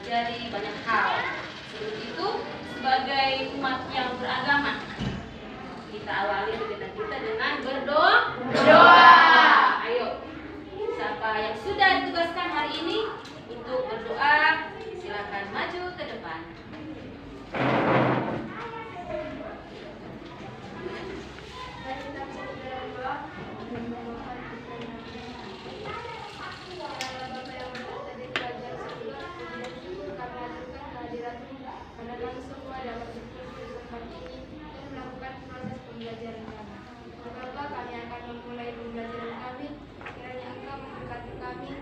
mempelajari banyak hal. Sebelum itu, sebagai umat yang beragama, kita awali kegiatan kita dengan berdoa. Ayo, siapa yang sudah ditugaskan hari ini untuk berdoa, silakan maju ke depan. Bapak, kami akan memulai pembelajaran kami. Kiranya Engkau memberkati kami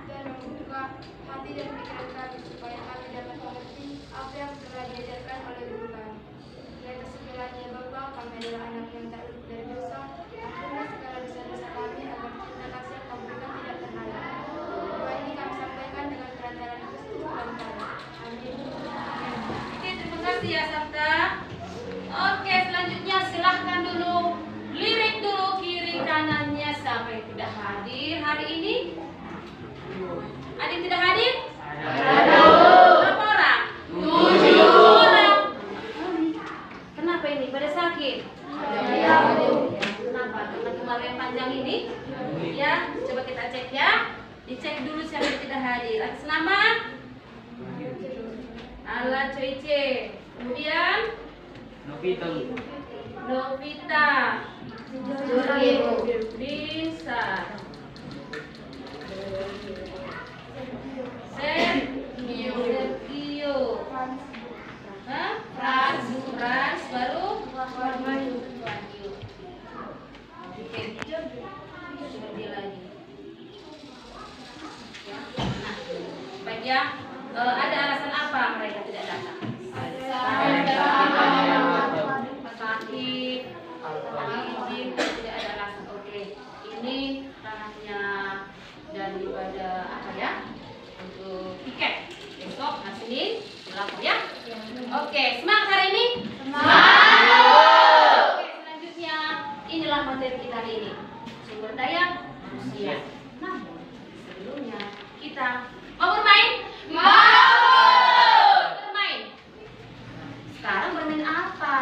dan membuka hati dan pikiran kami supaya kami dapat mengerti apa yang telah diajarkan oleh guru kami. Di atas segalanya Bapak, kami adalah anak yang tak luput dari dosa. Ampunilah segala dosa-dosa kami agar cinta kasih yang Kau berikan tidak terhalang. Doa ini kami sampaikan dengan perantaraan Kristus Tuhan kami. Amin. Oke, terima kasih ya Sabta. Oke, selanjutnya silahkan dulu lirik dulu kiri kanannya siapa yang tidak hadir hari ini. Ada yang tidak hadir? Berapa orang? 7 orang. Kenapa ini? Pada sakit? Kenapa? Karena kemarin panjang ini? Ya, coba kita cek ya. Dicek dulu siapa yang tidak hadir. Atas nama Ala Coice. Kemudian Novita, Lisa, Sergio, Frans, baru Wahyu. Oke, coba dia lagi. Nah, baik ya. Ada alasan apa mereka tidak datang? Sakit, izin, tidak ada alasan. Oke, ini ranahnya daripada apa ya? Untuk tiket besok hari Senin lapor ya. Oke, semangat hari ini. Oke, selanjutnya inilah materi kita hari ini, sumber daya manusia. Namun sebelumnya kita mau bermain? Bermain. Sekarang bermain apa?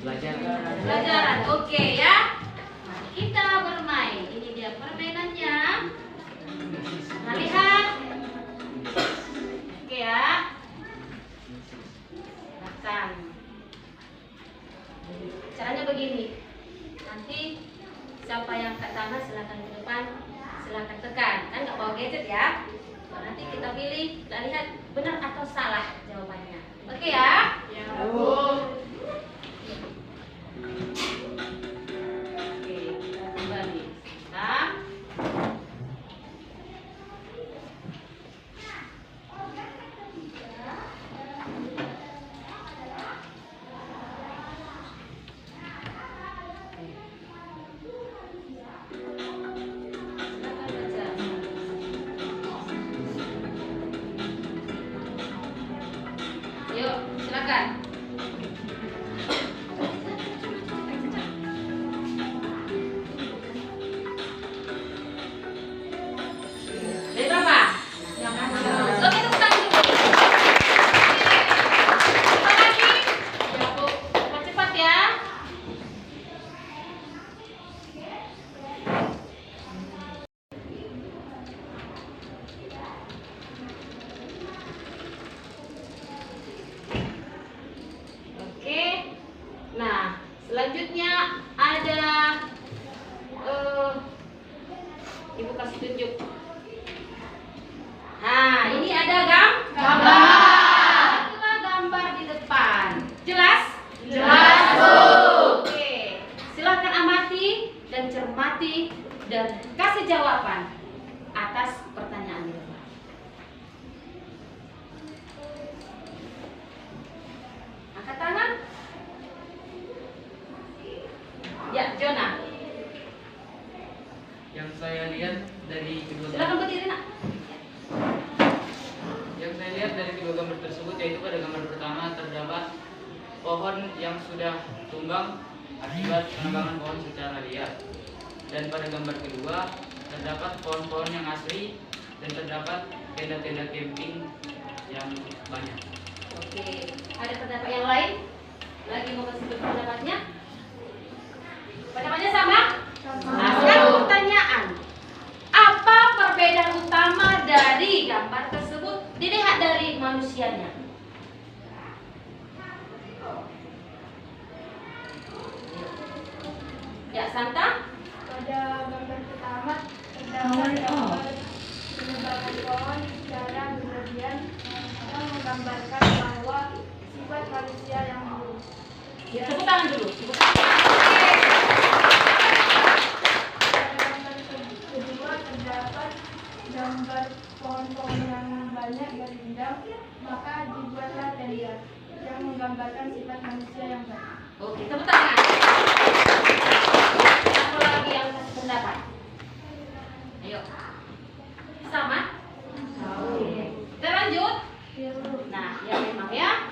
Pelajaran. Oke ya. Mari kita bermain. Ini dia permainannya. Nah, lihat. Oke ya. Silahkan. Caranya begini. Nanti siapa yang angkat tangan silakan ke depan, silakan tekan. Kan nggak bawa gadget ya. Nanti kita pilih, kita lihat benar atau salah jawabannya. Oke ya? Ya. Oke, kita kembali. Yuk, silakan. Dari berapa? Oke, tepuk tangan dulu. Terima kasih. Ya, Bu. Cepat-cepat ya. Oke. Nah, selanjutnya ada Ibu kasih tunjuk. Nah, ini ada gambar. Itulah gambar di depan. Jelas? Jelas, Bu. Oke. Silahkan amati dan cermati dan kasih jawaban atas pertanyaan di depan. Angkat tangan. Ya, Jona. Yang saya lihat dari kedua Silakan berdiri, Nak. Yang saya lihat dari kedua gambar tersebut, yaitu pada gambar pertama terdapat pohon yang sudah tumbang akibat penebangan pohon secara liar, dan pada gambar kedua terdapat pohon-pohon yang asli dan terdapat tenda-tenda camping yang banyak. Oke, ada pendapat yang lain? Lagi mau kasih pendapatnya? Pendapatnya sama? Nah, sekarang pertanyaan. Apa perbedaan utama dari gambar tersebut dilihat dari manusianya? Ya, Santa? Pada gambar pertama terdapat gambar penebangan pohon secara berlebihan yang menggambarkan bahwa sifat manusia yang buruk. Ya, tepuk tangan dulu. Tepuk tangan. Pada gambar kedua terdapat gambar pohon-pohon yang banyak berindang, maka dibuatlah tenda yang menggambarkan sifat manusia yang baik. Oke, tepuk tangan. Apa lagi yang kasih pendapat? Ayo. Sama? Oke. Kita lanjut. Nah, ya memang ya.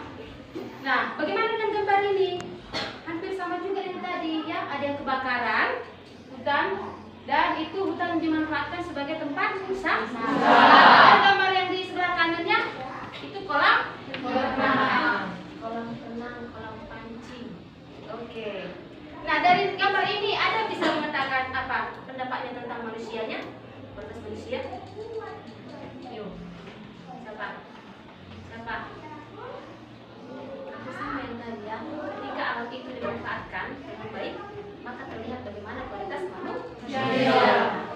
Nah, bagaimana dengan gambar ini? Hampir sama juga dengan tadi ya. Ada yang kebakaran, hutan, dan itu hutan dimanfaatkan sebagai tempat wisata. Dan gambar yang di sebelah kanannya itu kolam renang, kolam renang, kolam pancing. Oke. Nah, dari gambar ini ada bisa mengatakan apa pendapatnya tentang manusianya? Kualitas manusia? Yuk. Siapa? Siapa? Hampir sama yang tadi ya. Ketika alat itu dimanfaatkan dengan baik, maka terlihat bagaimana kualitas manusia.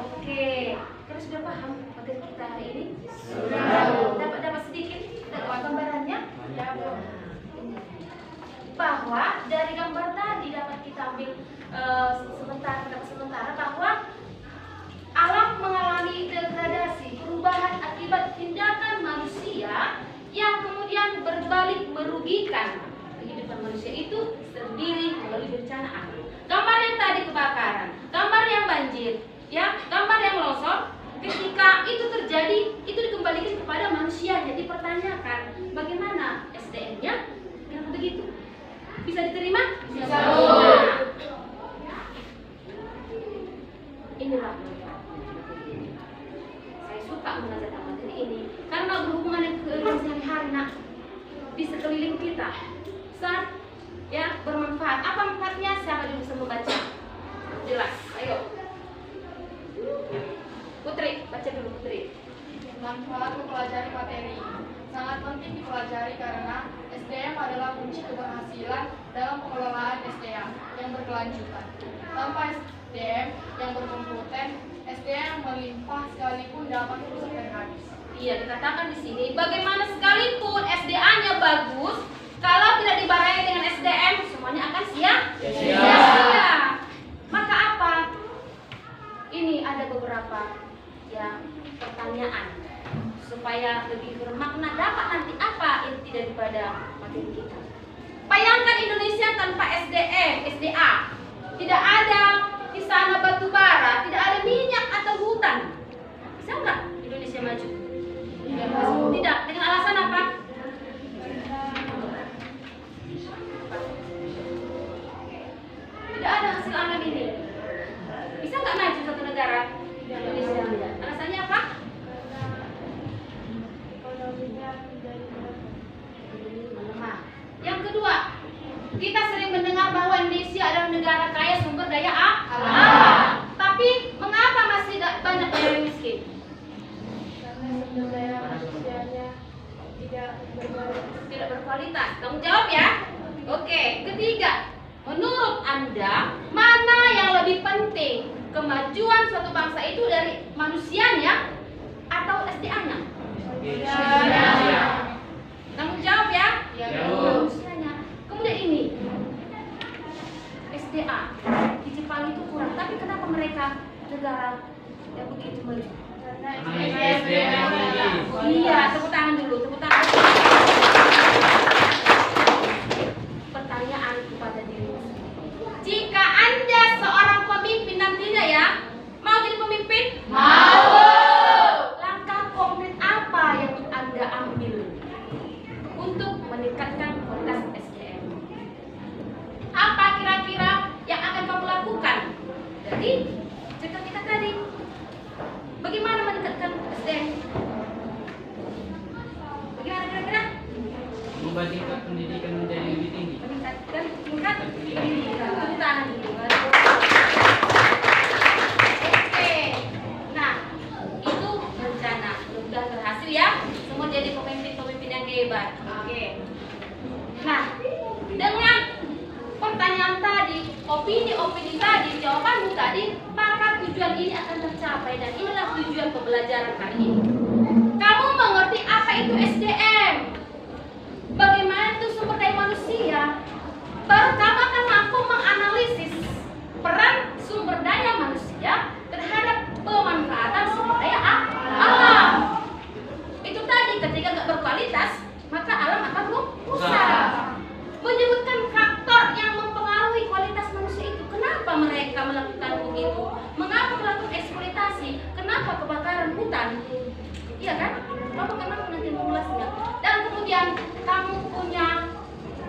Oke. Kita sudah paham materi kita hari ini? Sudah. Dapat sedikit gambarannya? Bahwa dari gambar tadi dapat kita ambil sementara bahwa alam mengalami degradasi, perubahan akibat tindakan manusia yang kemudian berbalik merugikan kehidupan manusia itu terdiri melalui bencana alam. Gambar yang tadi kebakaran, gambar yang banjir, ya, gambar yang longsor, ketika itu terjadi itu dikembalikan kepada manusia. Jadi dipertanyakan bagaimana SDM-nya? Kenapa begitu? Bisa diterima? Bisa. Inilah saya suka mengajarkan materi ini karena berhubungan dengan kehidupan sehari-hari, nak, di sekeliling kita. Saat ya bermanfaat. Apa manfaatnya? Siapa yang bisa membaca? Jelas. Ayo. Putri, baca dulu Putri. Manfaat mempelajari materi sangat penting dipelajari karena SDM adalah kunci keberhasilan dalam pengelolaan SDM yang berkelanjutan. Tanpa SDM yang berkompeten, SDM melimpah sekalipun dapat rusak dan habis. Iya, dikatakan di sini bagaimana sekalipun SDA-nya bagus, kalau tidak dibarengi dengan SDM semuanya akan sia-sia. Maka apa? Ini ada beberapa ya pertanyaan supaya lebih bermakna, dapat nanti apa inti daripada materi kita. Bayangkan Indonesia tanpa SDM, SDA. Tidak ada di sana batu bara, tidak ada minyak atau hutan. Bisa nggak Indonesia maju? Tidak. Dengan alasan apa? Tidak ada hasil alam ini. Bisa nggak maju satu negara? Indonesia. Alasannya apa? Melemah. Yang kedua, kita sering mendengar bahwa Indonesia adalah negara kaya sumber daya alam. Tapi mengapa masih banyak yang miskin? Karena sumber daya manusianya tidak berkualitas. Tanggung jawab ya. Oke. Ketiga, menurut Anda mana yang lebih penting? Kemajuan suatu bangsa itu dari manusianya atau SDA-nya? Tanggung jawab ya. Manusianya. Kemudian ini SDA di Jepang itu kurang. Tapi kenapa mereka negara yang begitu maju? Iya, tepuk tangan dulu, tepuk tangan. Pertanyaan kepada diri. Jika Anda seorang pemimpin nantinya ya, mau jadi pemimpin? Mau. Langkah konkret apa yang Anda ambil membuat tingkat pendidikan menjadi lebih tinggi. Meningkatkan tingkat pendidikan. Oke. Nah, itu rencana. Mudah-mudahan berhasil ya. Semua jadi pemimpin-pemimpin yang hebat. Oke. Nah, dengan pertanyaan tadi, opini-opini tadi, jawabanmu tadi, maka tujuan ini akan tercapai dan inilah tujuan pembelajaran hari ini. Kamu mengerti apa itu SDM? Bagaimana itu sumber daya manusia? Baru kamu akan mampu menganalisis peran sumber daya manusia terhadap pemanfaatan sumber daya alam. Itu tadi, ketika nggak berkualitas, maka alam akan rusak. Menyebutkan faktor yang mempengaruhi kualitas manusia itu. Kenapa mereka melakukan begitu? Mengapa melakukan eksploitasi? Kenapa kebakaran hutan? Iya kan? Kamu akan nanti mengulasnya. Dan kemudian kamu punya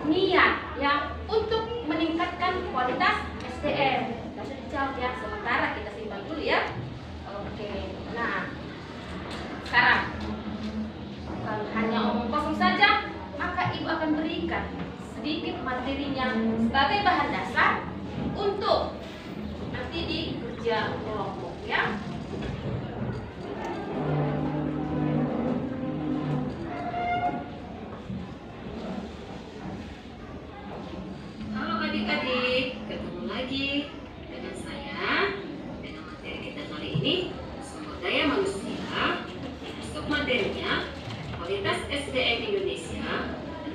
niat ya untuk meningkatkan kualitas SDM. Tidak usah dijawab ya. Sementara kita simpan dulu ya. Oke. Nah, sekarang kalau hanya omong kosong saja, maka ibu akan berikan sedikit materinya sebagai bahan dasar untuk nanti di kerja kelompok ya. Halo adik-adik, ketemu lagi dengan saya dengan materi kita kali ini, sumber daya manusia. Untuk materinya, kualitas SDM Indonesia,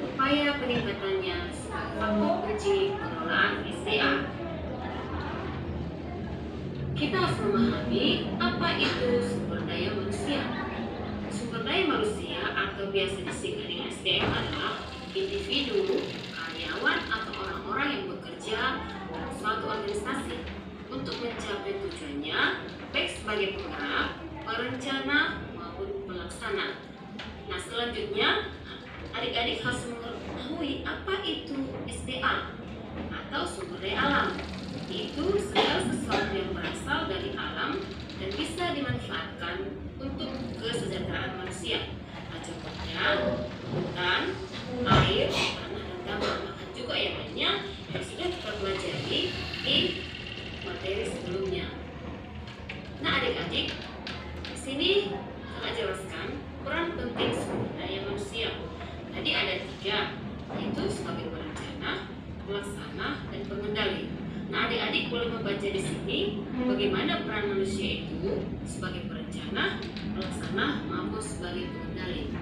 upaya peningkatannya sebagai faktor kunci pengelolaan SDA. Kita harus memahami apa itu sumber daya manusia. Sumber daya manusia atau biasa disingkat dengan SDM adalah individu, karyawan atau orang-orang yang bekerja dalam suatu organisasi untuk mencapai tujuannya, baik sebagai penggerak, perencana maupun pelaksana. Nah, selanjutnya adik-adik harus mengetahui apa itu SDA atau sumber daya alam. Itu segala sesuatu yang berasal dari alam dan bisa dimanfaatkan untuk kesejahteraan manusia. Nah, contohnya hutan, air, tanah, dan gambut. Bahkan juga yang lainnya yang sudah kita pelajari di materi sebelumnya. Nah, adik-adik, di sini saya jelaskan peran penting sumber daya manusia. Tadi ada 3, yaitu sebagai perencana, pelaksana, dan pengendali. Nah, adik-adik boleh membaca di sini bagaimana peran manusia itu sebagai perencana, pelaksana, maupun sebagai pengendali.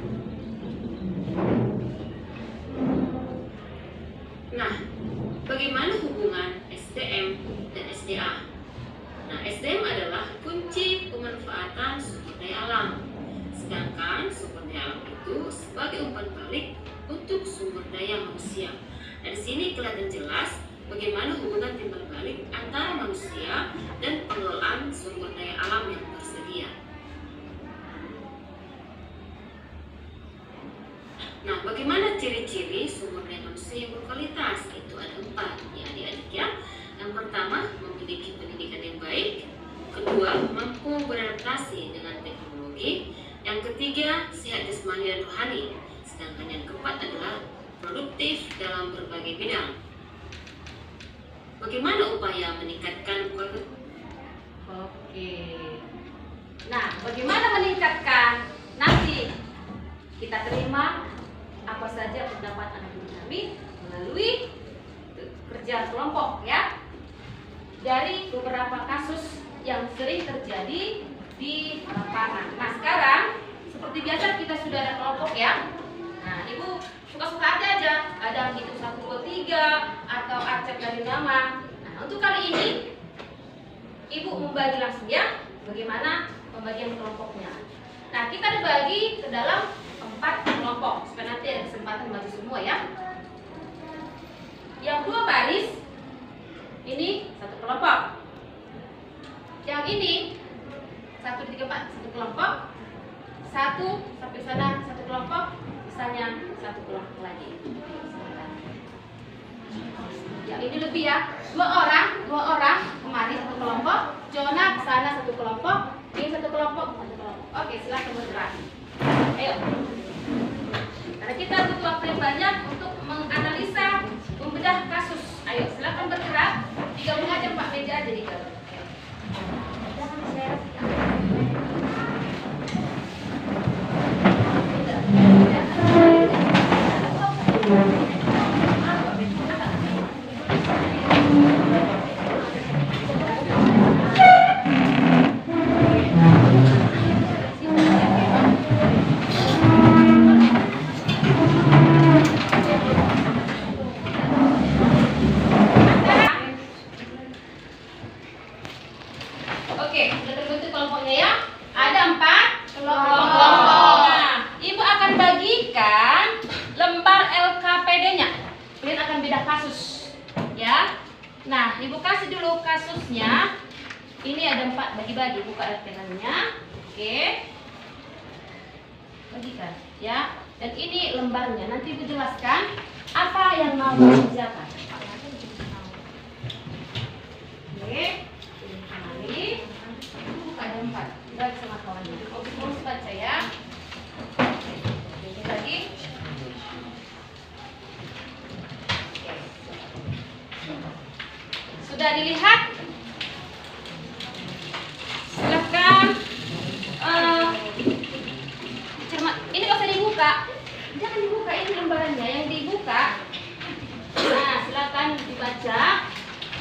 Nah, bagaimana hubungan SDM dan SDA? Nah, SDM adalah kunci pemanfaatan sumber daya alam. Sedangkan sumber daya alam itu sebagai umpan balik untuk sumber daya manusia. Nah, di sini kelihatan jelas bagaimana hubungan timbal balik antara manusia dan pengelolaan sumber daya alam yang tersedia. Nah, bagaimana ciri-ciri sumber daya manusia yang berkualitas? Itu ada 4 ya adik-adik ya. Yang pertama, memiliki pendidikan yang baik. Kedua, mampu beradaptasi dengan teknologi. Yang ketiga, sehat jasmani dan rohani. Sedangkan yang keempat adalah produktif dalam berbagai bidang. Bagaimana upaya meningkatkan kualitas? Oke. Nah, bagaimana meningkatkan? Nanti kita terima apa saja pendapat anak kami melalui kerja kelompok ya. Dari beberapa kasus yang sering terjadi di lapangan. Nah, sekarang seperti biasa kita sudah ada kelompok ya. Nah, ibu suka-suka aja. Ada hitung 1, 2, 3 atau acak dari nama. Nah, untuk kali ini ibu membagi langsung ya bagaimana pembagian kelompoknya. Nah, kita dibagi ke dalam 4 kelompok supaya nanti ada kesempatan bagi semua ya. Yang 2 baris ini 1 kelompok. Yang ini 1, 2, 3, 4 1 kelompok. 1 sampai sana 1 kelompok. Sisanya 1 kelompok lagi. Yang ini lebih ya. 2 orang kemari 1 kelompok. Jona ke sana 1 kelompok. Ini 1 kelompok, 1 kelompok. Oke, silakan bergerak. Ayo. Karena kita butuh waktu yang banyak Nah, Ibu kasih dulu kasusnya. Ini ada 4, bagi-bagi, buka artikelnya. Oke. Bagikan, ya. Dan ini lembarnya. Nanti Ibu jelaskan apa yang mau dikerjakan. Oke. Ini kembali. Buka ada 4. Bagi sama kawannya. Harus baca ya. Ini lagi. Sudah dilihat? Silahkan cermat. Ini nggak usah dibuka. Jangan dibuka, ini lembarannya yang dibuka. Nah, silakan dibaca.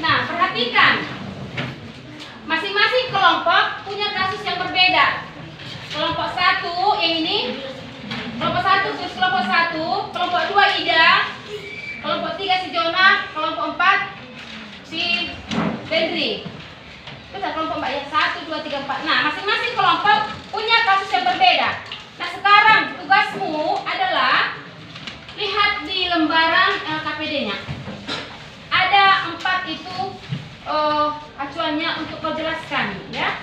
Nah, perhatikan. Masing-masing kelompok punya kasus yang berbeda. Kelompok 1 yang ini. Kelompok 1 terus kelompok 1, kelompok 2 Ida, kelompok 3 si Jona, kelompok 4 si Bedri. Betul, kelompok 4 yang 1, 2, 3, 4. Nah, masing-masing kelompok punya kasus yang berbeda. Nah, sekarang tugasmu adalah lihat di lembaran LKPD-nya. Ada 4 itu acuannya untuk kau jelaskan, ya.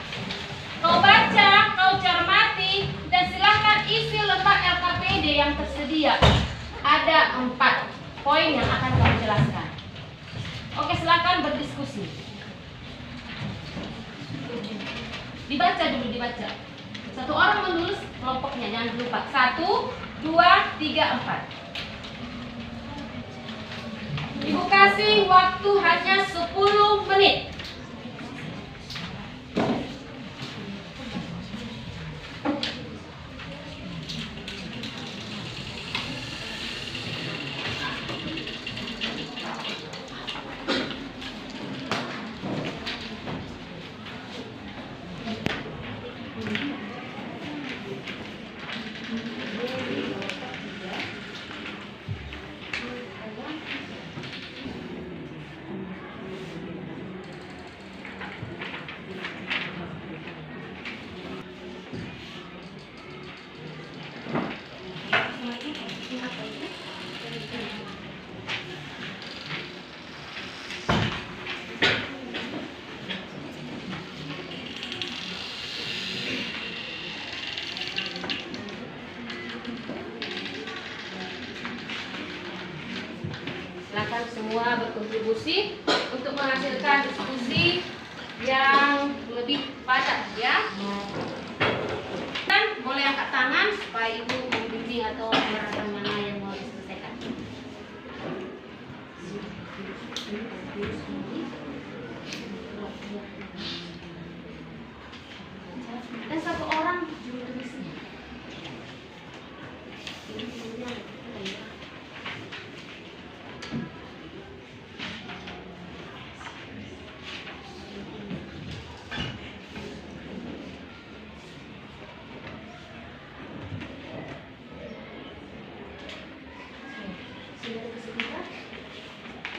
Kau baca, kau cermati, dan silahkan isi lembar LKPD yang tersedia. Ada 4 poin yang akan kau jelaskan. Oke, silakan berdiskusi. Dibaca dulu, dibaca. Satu orang menulis kelompoknya, jangan lupa. 1, 2, 3, 4. Ibu kasih waktu hanya 10 menit. Silakan semua berkontribusi untuk menghasilkan diskusi yang lebih padat, ya. Dan boleh angkat tangan supaya ibu membimbing atau mengatakan mana yang mau diselesaikan. Dan 1 orang juru tulisnya.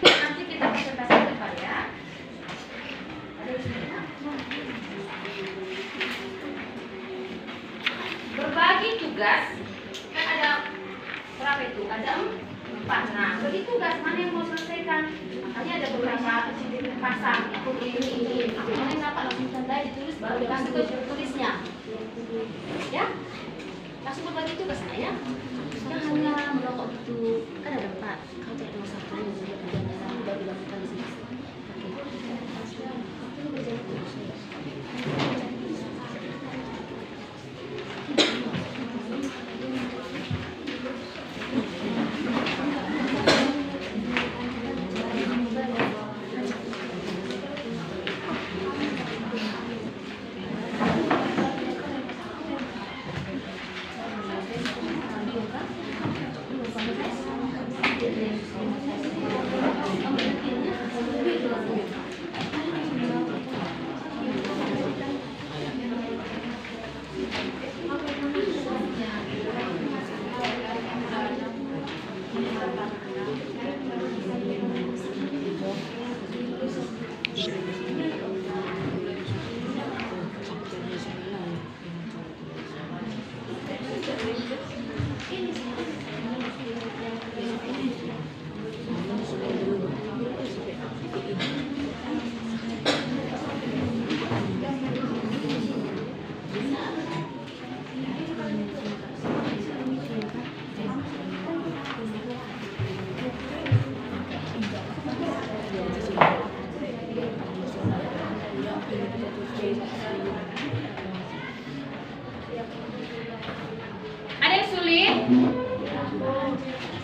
Nanti kita presentasi depan, ya. Berbagi tugas kan ada berapa itu? Ada 4. Nah, bagi tugas mana yang mau selesaikan? Makanya ada beberapa pasang ikut ini. Mana yang dapat langsung tandai ditulis baru dikasih ke tulisnya. Ya? Langsung berbagi tugas ya. Jangan hanya melokok gitu. Kan ada 4. Kau cari nomor 1 yang sudah kerjaan sudah dilakukan di sini. Ini berjalan terus.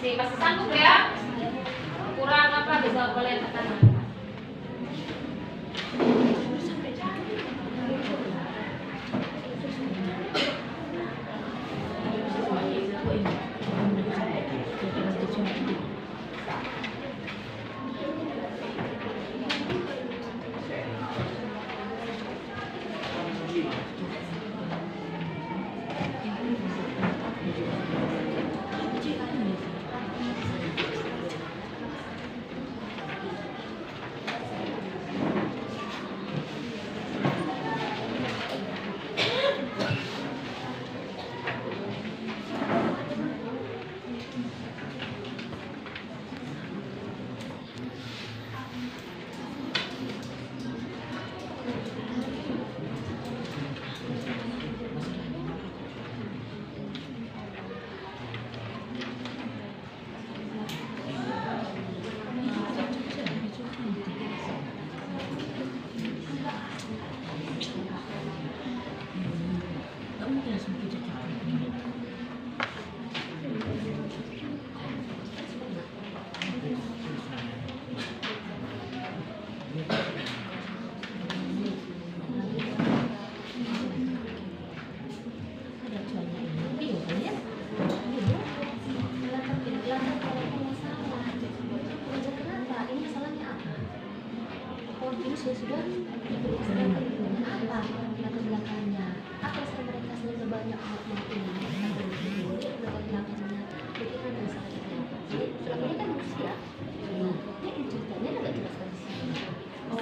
Masih sanggup ya? Kurang apa bisa boleh tekan angkat. Saya sudah diperiksa apa latar belakangnya, apa sih mereka selalu banyak ini latar belakangnya, bagaimana misalnya selama ini kan Rusia, ini ceritanya agak jelaskan di sini. Oh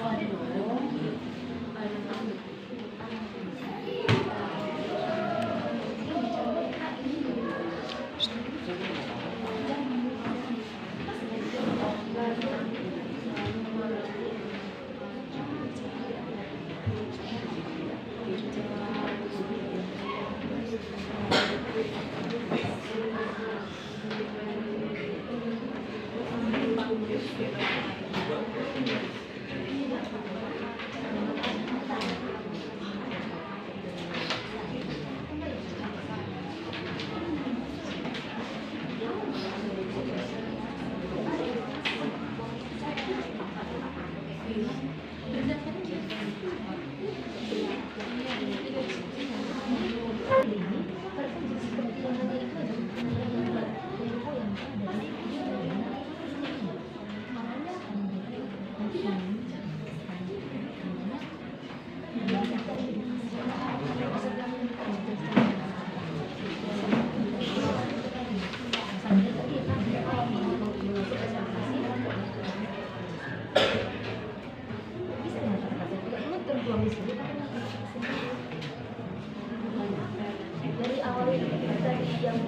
dari awal dari yang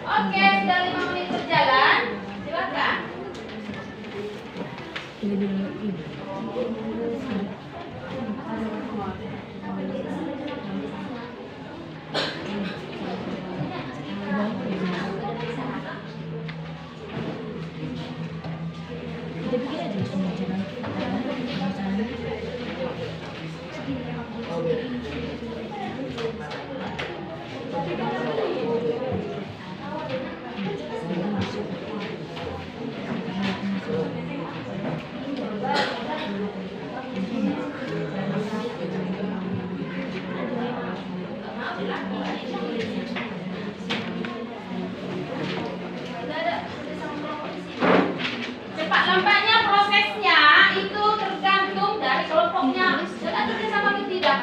Oke, sudah 5 menit berjalan. Silakan. Cepat lambatnya prosesnya itu tergantung dari kelompoknya sudah kerjasama atau tidak.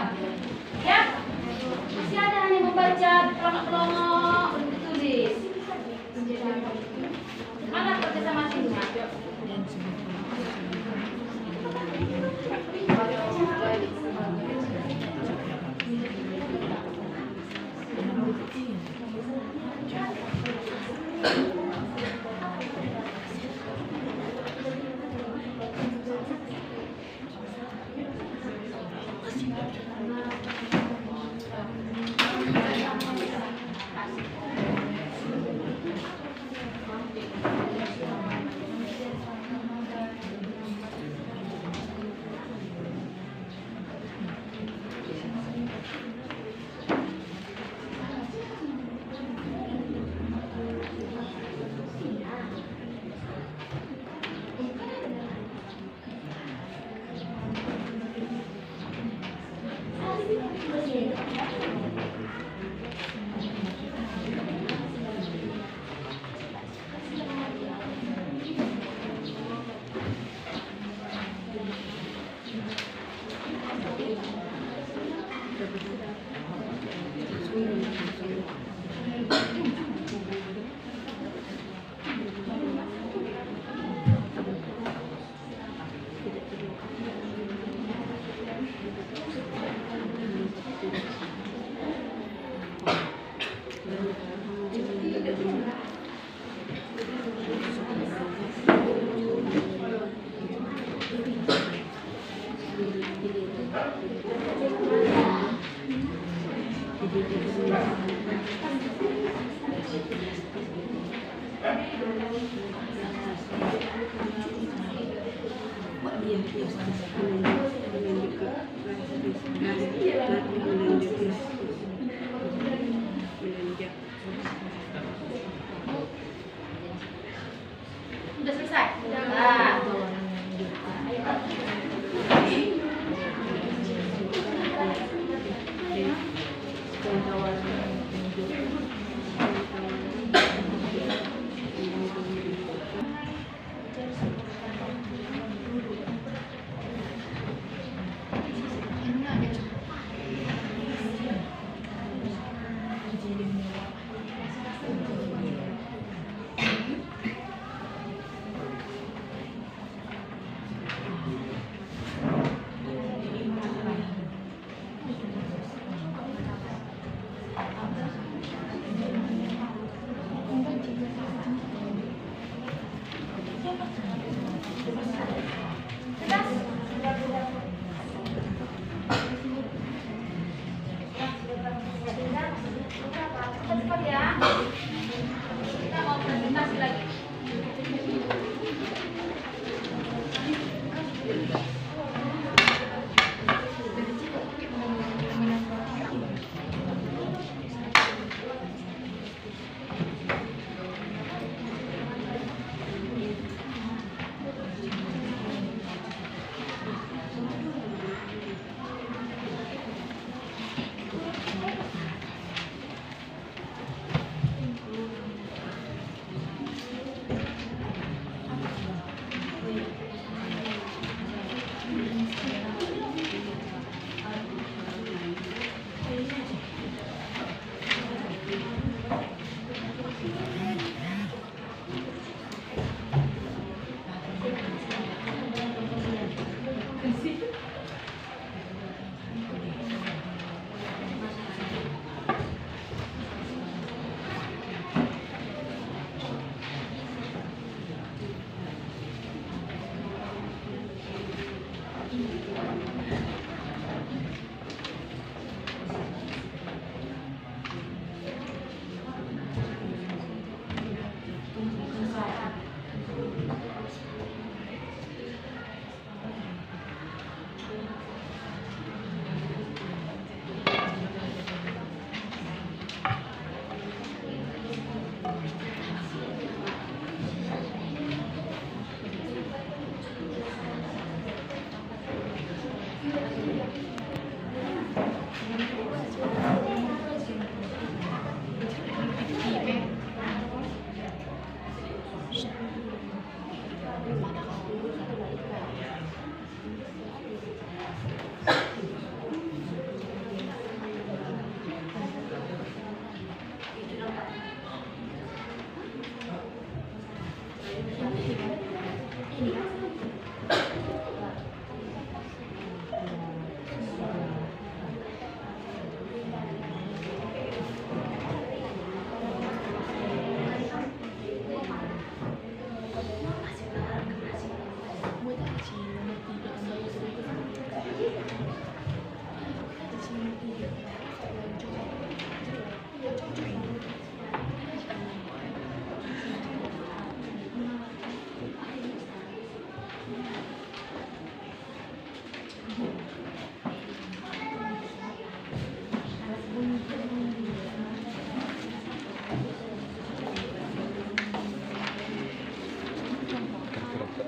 Ya, masih ada yang membaca pelongok-pelongok ditulis. Mana kerjasama timnya? Udah selesai? Nah. Cepat ya. Kita mau presentasi lagi.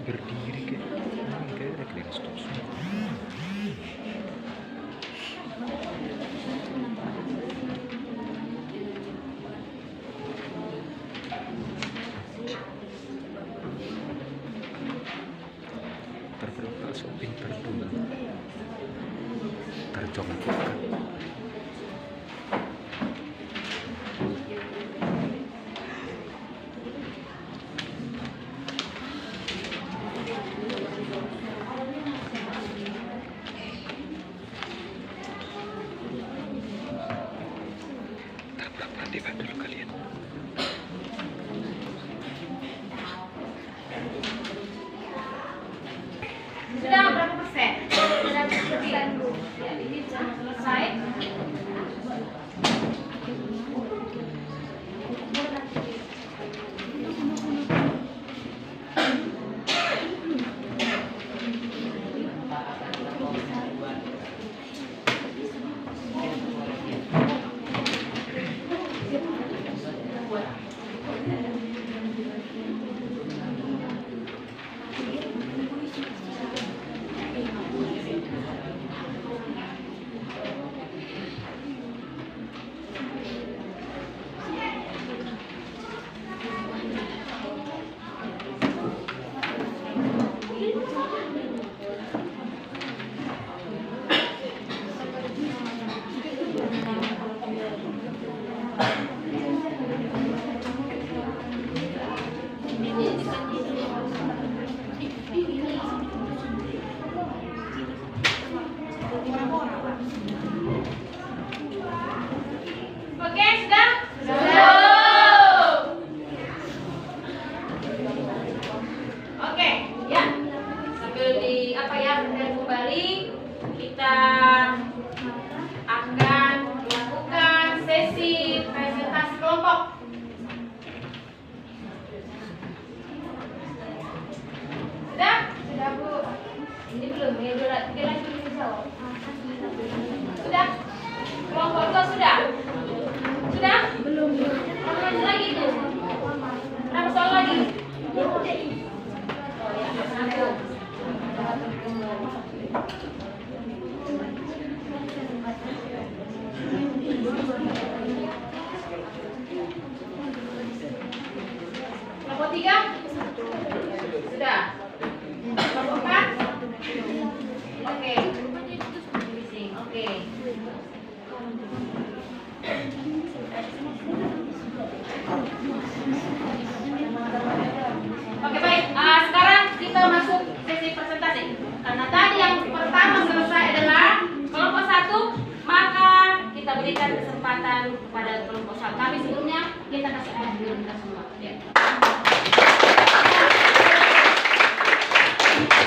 Berdiri kayak ada stop semua. Terperasa pintar dulu. Terjongkok. Terperasa dulu kalian. Sudah berapa persen? Sudah persen, Bu. Ya, ini sudah selesai. tiga lagi belum dijawab. Sudah? Kelompok 2 sudah? Sudah? Belum. Berapa lagi lagi tuh? Berapa soal lagi? Oh ya, satu. Kelompok 3? Sudah. Kelompok 4? Oke. Oke. Oke, baik. Sekarang kita masuk sesi presentasi. Karena tadi yang pertama selesai adalah kelompok 1, maka kita berikan kesempatan kepada kelompok 1. Tapi sebelumnya kita kasih alat dulu kita semua. Ya.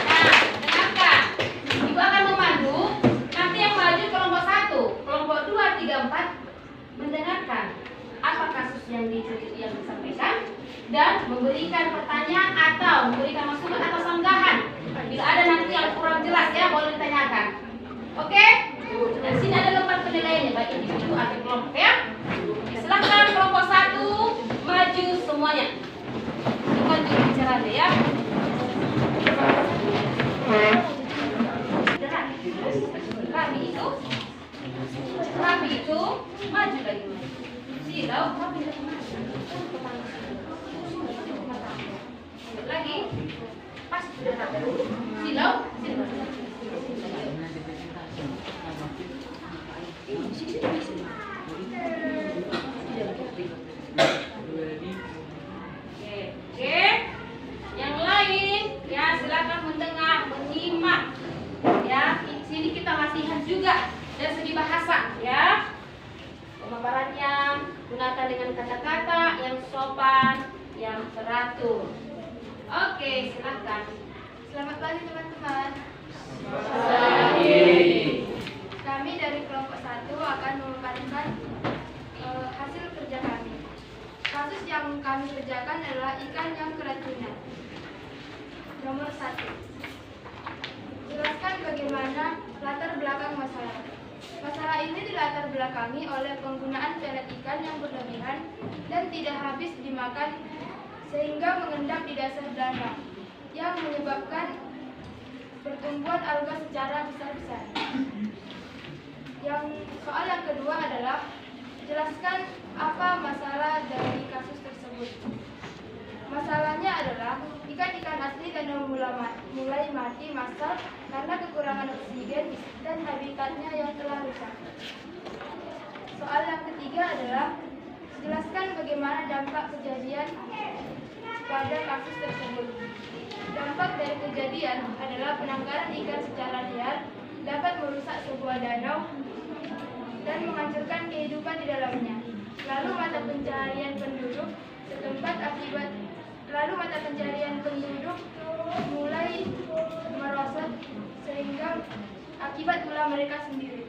Nah, dengarkan. Ibu akan memandu. Nanti yang maju kelompok 1, kelompok 2, 3, 4 mendengarkan apa kasus yang disampaikan dan memberikan pertanyaan atau memberikan masukan atau sanggahan. Bila ada nanti yang kurang jelas ya boleh ditanyakan. Oke? Dan sini ada lembar penilaiannya baik individu atau kelompok ya. Silakan kelompok 1 maju semuanya. Bukan juru bicara ya. Rapi itu maju lagi. Silau tapi lagi pas sudah rapi. Silau. Oke. Yang lain ya silakan mendengar, menyimak. Ya, di sini kita latihan juga dari segi bahasa ya. Pemaparannya gunakan dengan kata-kata yang sopan, yang teratur. Oke, silakan. Selamat pagi teman-teman. Kami dari kelompok 1 akan memaparkan hasil kerja kami. Kasus yang kami kerjakan adalah ikan yang keracunan. Nomor 1. Jelaskan bagaimana latar belakang masalah. Masalah ini dilatar belakangi oleh penggunaan pelet ikan yang berlebihan dan tidak habis dimakan sehingga mengendap di dasar danau yang menyebabkan pertumbuhan alga secara besar-besaran. Soal yang kedua adalah jelaskan apa masalah dari kasus tersebut. Masalahnya adalah ikan-ikan asli danau mulai mati massal karena kekurangan oksigen dan habitatnya yang telah rusak. Soal yang ketiga adalah jelaskan bagaimana dampak kejadian pada kasus tersebut. Dampak dari kejadian adalah penangkaran ikan secara liar dapat merusak sebuah danau dan menghancurkan kehidupan di dalamnya. Lalu mata pencaharian penduduk mulai merosot sehingga akibat ulah mereka sendiri.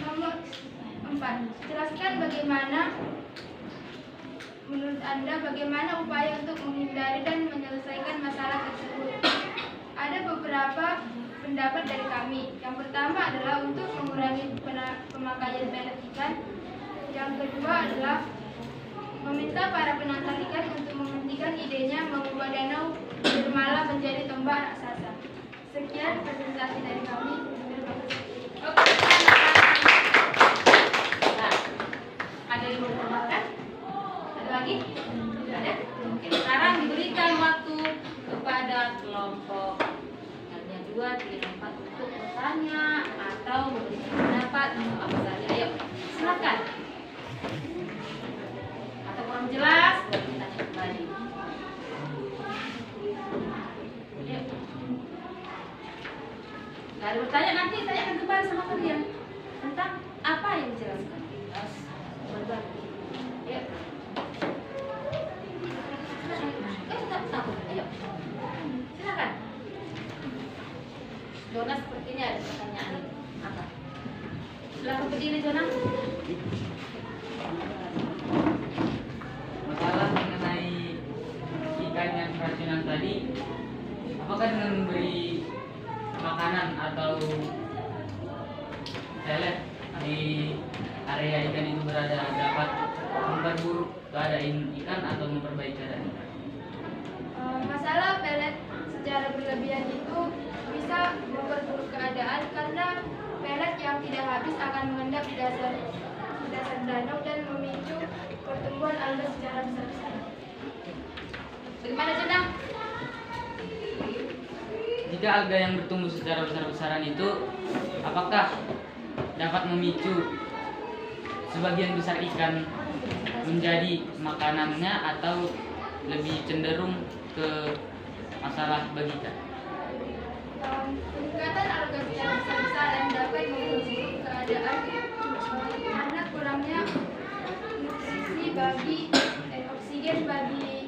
Nomor 4. Jelaskan menurut Anda bagaimana upaya untuk menghindari dan menyelesaikan masalah tersebut. Ada beberapa pendapat dari kami. Yang pertama adalah untuk mengurangi pemakaian pelet ikan. Yang kedua adalah meminta para penangkap ikan untuk menghentikan idenya mengubah danau Nirmala menjadi tombak raksasa. Sekian presentasi dari kami. Terima kasih. Oke. Nah, ada yang mau tambahkan? Ada lagi? Ada? Oke, sekarang diberikan waktu kepada kelompok 2, 3, 4 untuk bertanya atau memberikan pendapat atau apa saja. Ayo, silakan. Atau kurang jelas, bertanya kembali. Ayo. Nggak ada bertanya, nanti tanyakan kembali sama kalian tentang apa yang dijelaskan. Berbagi. Ayo. Tak takut. Ayo. Silakan. Jona sepertinya ada pertanyaan. Apa? Silakan berdiri, Jona. Masalah mengenai ikan yang keracunan tadi, apakah dengan memberi makanan atau pelet di area ikan itu berada dapat memperburuk keadaan ikan atau memperbaiki keadaan ikan? Masalah pelet secara berlebihan itu bisa memperburuk keadaan karena pelet yang tidak habis akan mengendap di dasar danau dan memicu pertumbuhan alga secara besar-besaran. Bagaimana Jenang? Jika alga yang bertumbuh secara besar-besaran itu apakah dapat memicu sebagian besar ikan menjadi makanannya atau lebih cenderung ke masalah bagi ikan? Peningkatan alga secara besar-besaran dapat memperburuk keadaan karena kurangnya nutrisi bagi oksigen bagi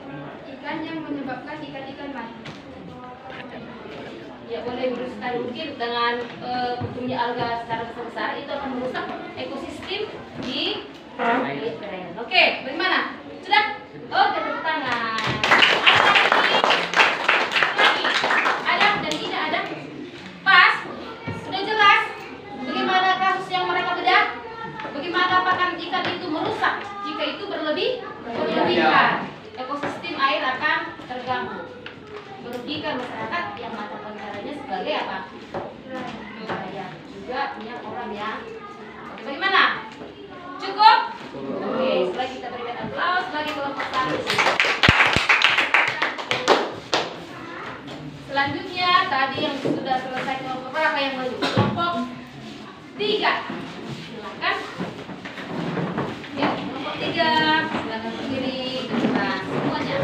ikan yang menyebabkan ikan-ikan mati. Ya boleh berusaha mungkin dengan pertumbuhannya alga secara besar-besaran itu akan merusak ekosistem di air. Oke, bagaimana? Sudah? Oke, tepuk tangan. Ada dan tidak ada? Pas? Sudah jelas? Bagaimana kasus yang mereka bedah? Bagaimana pakan ikan itu merusak jika itu berlebihan? Ekosistem air akan terganggu, merugikan masyarakat yang mata pencariannya sebagai apa? Nelayan juga punya orang yang. Oke, bagaimana? Cukup? Oke, setelah kita berikan aplaus bagi kelompok 1. Selanjutnya tadi yang sudah selesai kelompok berapa yang maju? Kelompok 3. Silakan. Ya, kelompok 3. Silakan berdiri ke depan semuanya.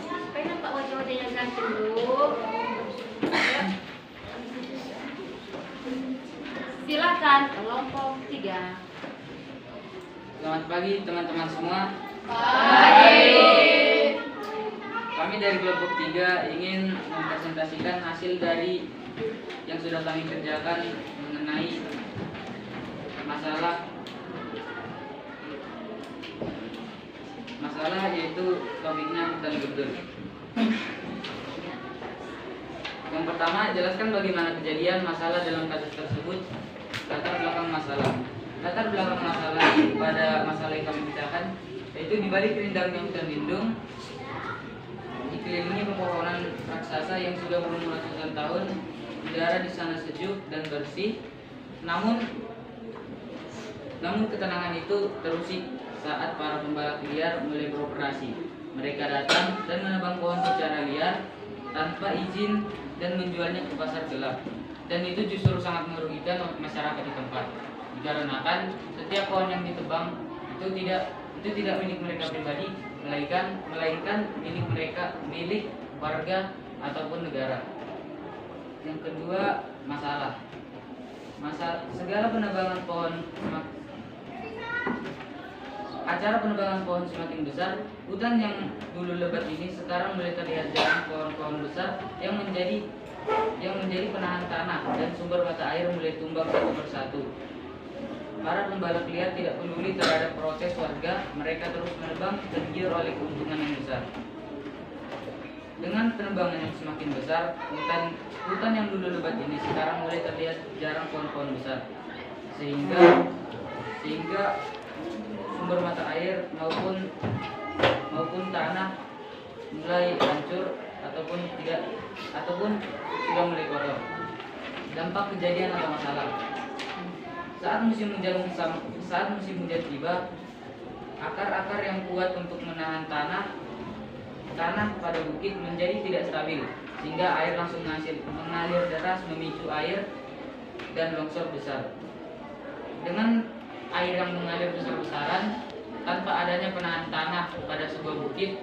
Supaya nampak wajah-wajahnya ganteng dulu. Ya. Silakan kelompok 3. Selamat pagi teman-teman semua. Baik. Kami dari kelompok 3 ingin mempresentasikan hasil dari yang sudah kami kerjakan mengenai masalah yaitu topiknya hutan gundul. Yang pertama, jelaskan bagaimana kejadian masalah dalam kasus tersebut. Latar belakang masalah pada masalah yang kami bicarakan yaitu di balik rindangnya hutan lindung dikelilingi pepohonan raksasa yang sudah berumur ratusan tahun. Udara di sana sejuk dan bersih, namun ketenangan itu terusik saat para pembalap liar mulai beroperasi. Mereka datang dan menebang pohon secara liar tanpa izin dan menjualnya ke pasar gelap. Dan itu justru sangat merugikan masyarakat di tempat. Dikarenakan setiap pohon yang ditebang itu tidak milik mereka pribadi, melainkan milik warga ataupun negara. Yang kedua, acara penebangan pohon semakin besar. Hutan yang dulu lebat ini sekarang mulai terlihat jarang pohon-pohon besar yang menjadi penahan tanah dan sumber mata air mulai tumbang satu persatu. Para pembalap liar tidak peduli terhadap protes warga, mereka terus menebang tergiur oleh keuntungan yang besar. Dengan penebangan yang semakin besar, hutan yang dulu lebat ini sekarang mulai terlihat jarang pohon-pohon besar, sehingga sumber mata air maupun tanah mulai hancur ataupun sudah mulai kotor. Dampak kejadian atau masalah. Saat musim hujan tiba, akar-akar yang kuat untuk menahan tanah pada bukit menjadi tidak stabil, sehingga air langsung mengalir deras memicu air dan longsor besar. Dengan air yang mengalir besar-besaran tanpa adanya penahan tanah pada sebuah bukit,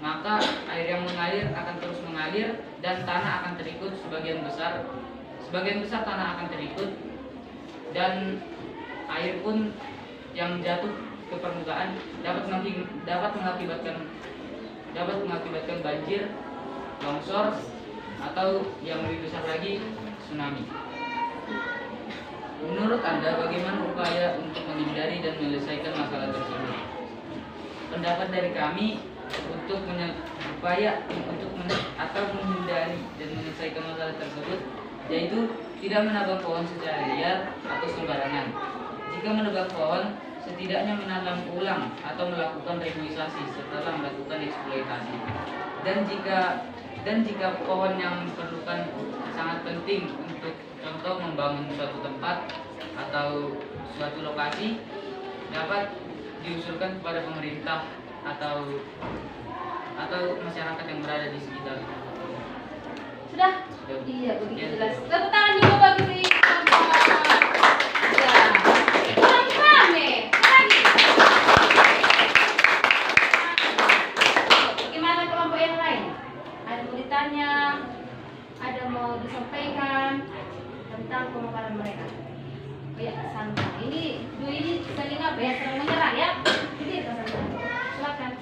maka air yang mengalir akan terus mengalir dan tanah akan terikut sebagian besar tanah akan terikut, dan air pun yang jatuh ke permukaan dapat mengakibatkan banjir, longsor, atau yang lebih besar lagi, tsunami. Menurut Anda, bagaimana upaya untuk menghindari dan menyelesaikan masalah tersebut? Pendapat dari kami, atau menghindari dan menyelesaikan masalah tersebut, yaitu tidak menebang pohon secara liar atau sembarangan. Jika menebang pohon, setidaknya menanam ulang atau melakukan reboisasi setelah melakukan eksploitasi. Dan jika pohon yang diperlukan sangat penting untuk contoh membangun suatu tempat atau suatu lokasi, dapat diusulkan kepada pemerintah atau masyarakat yang berada di sekitar. Sudah? Iya, begitu jelas. Tepuk tangan juga bagi si ya. Kurang rame. Lagi. Bagaimana kelompok yang lain? Ada mau ditanya, ada mau disampaikan tentang pemaparan mereka. Oh ya, santai. Ini saling apa ya? Saling menyerang ya. Jadi silakan.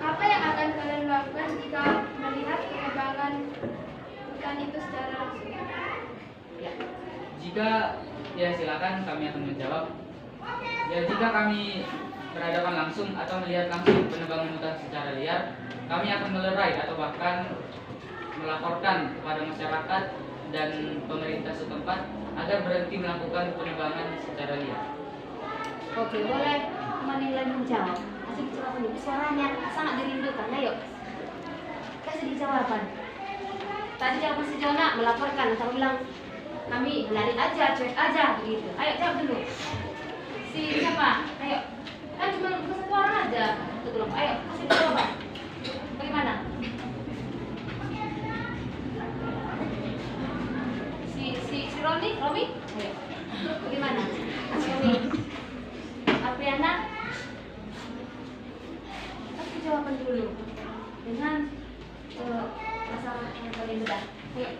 Apa yang akan kalian lakukan jika melihat penebangan hutan itu secara langsung? Ya. Jika ya silakan kami akan menjawab. Ya jika kami berhadapan langsung atau melihat langsung penebangan hutan secara liar, kami akan melerai atau bahkan melaporkan kepada masyarakat dan pemerintah setempat agar berhenti melakukan penebangan secara liar. Oke, boleh teman yang lain menjawab. Kasih jawaban itu suaranya sangat dirindukan. Ayo, kasih jawaban. Tadi jawaban si Jona melaporkan atau bilang kami lari aja, cuek aja begitu. Ayo jawab dulu. Si siapa? Ayo, kan cuma satu orang aja. Betul. Ayo kasih jawaban. Bagaimana? Si Romi? Ayo. Bagaimana? Si Romi. Apriana? Kasih jawaban dulu dengan masalah yang paling mudah. Ayo.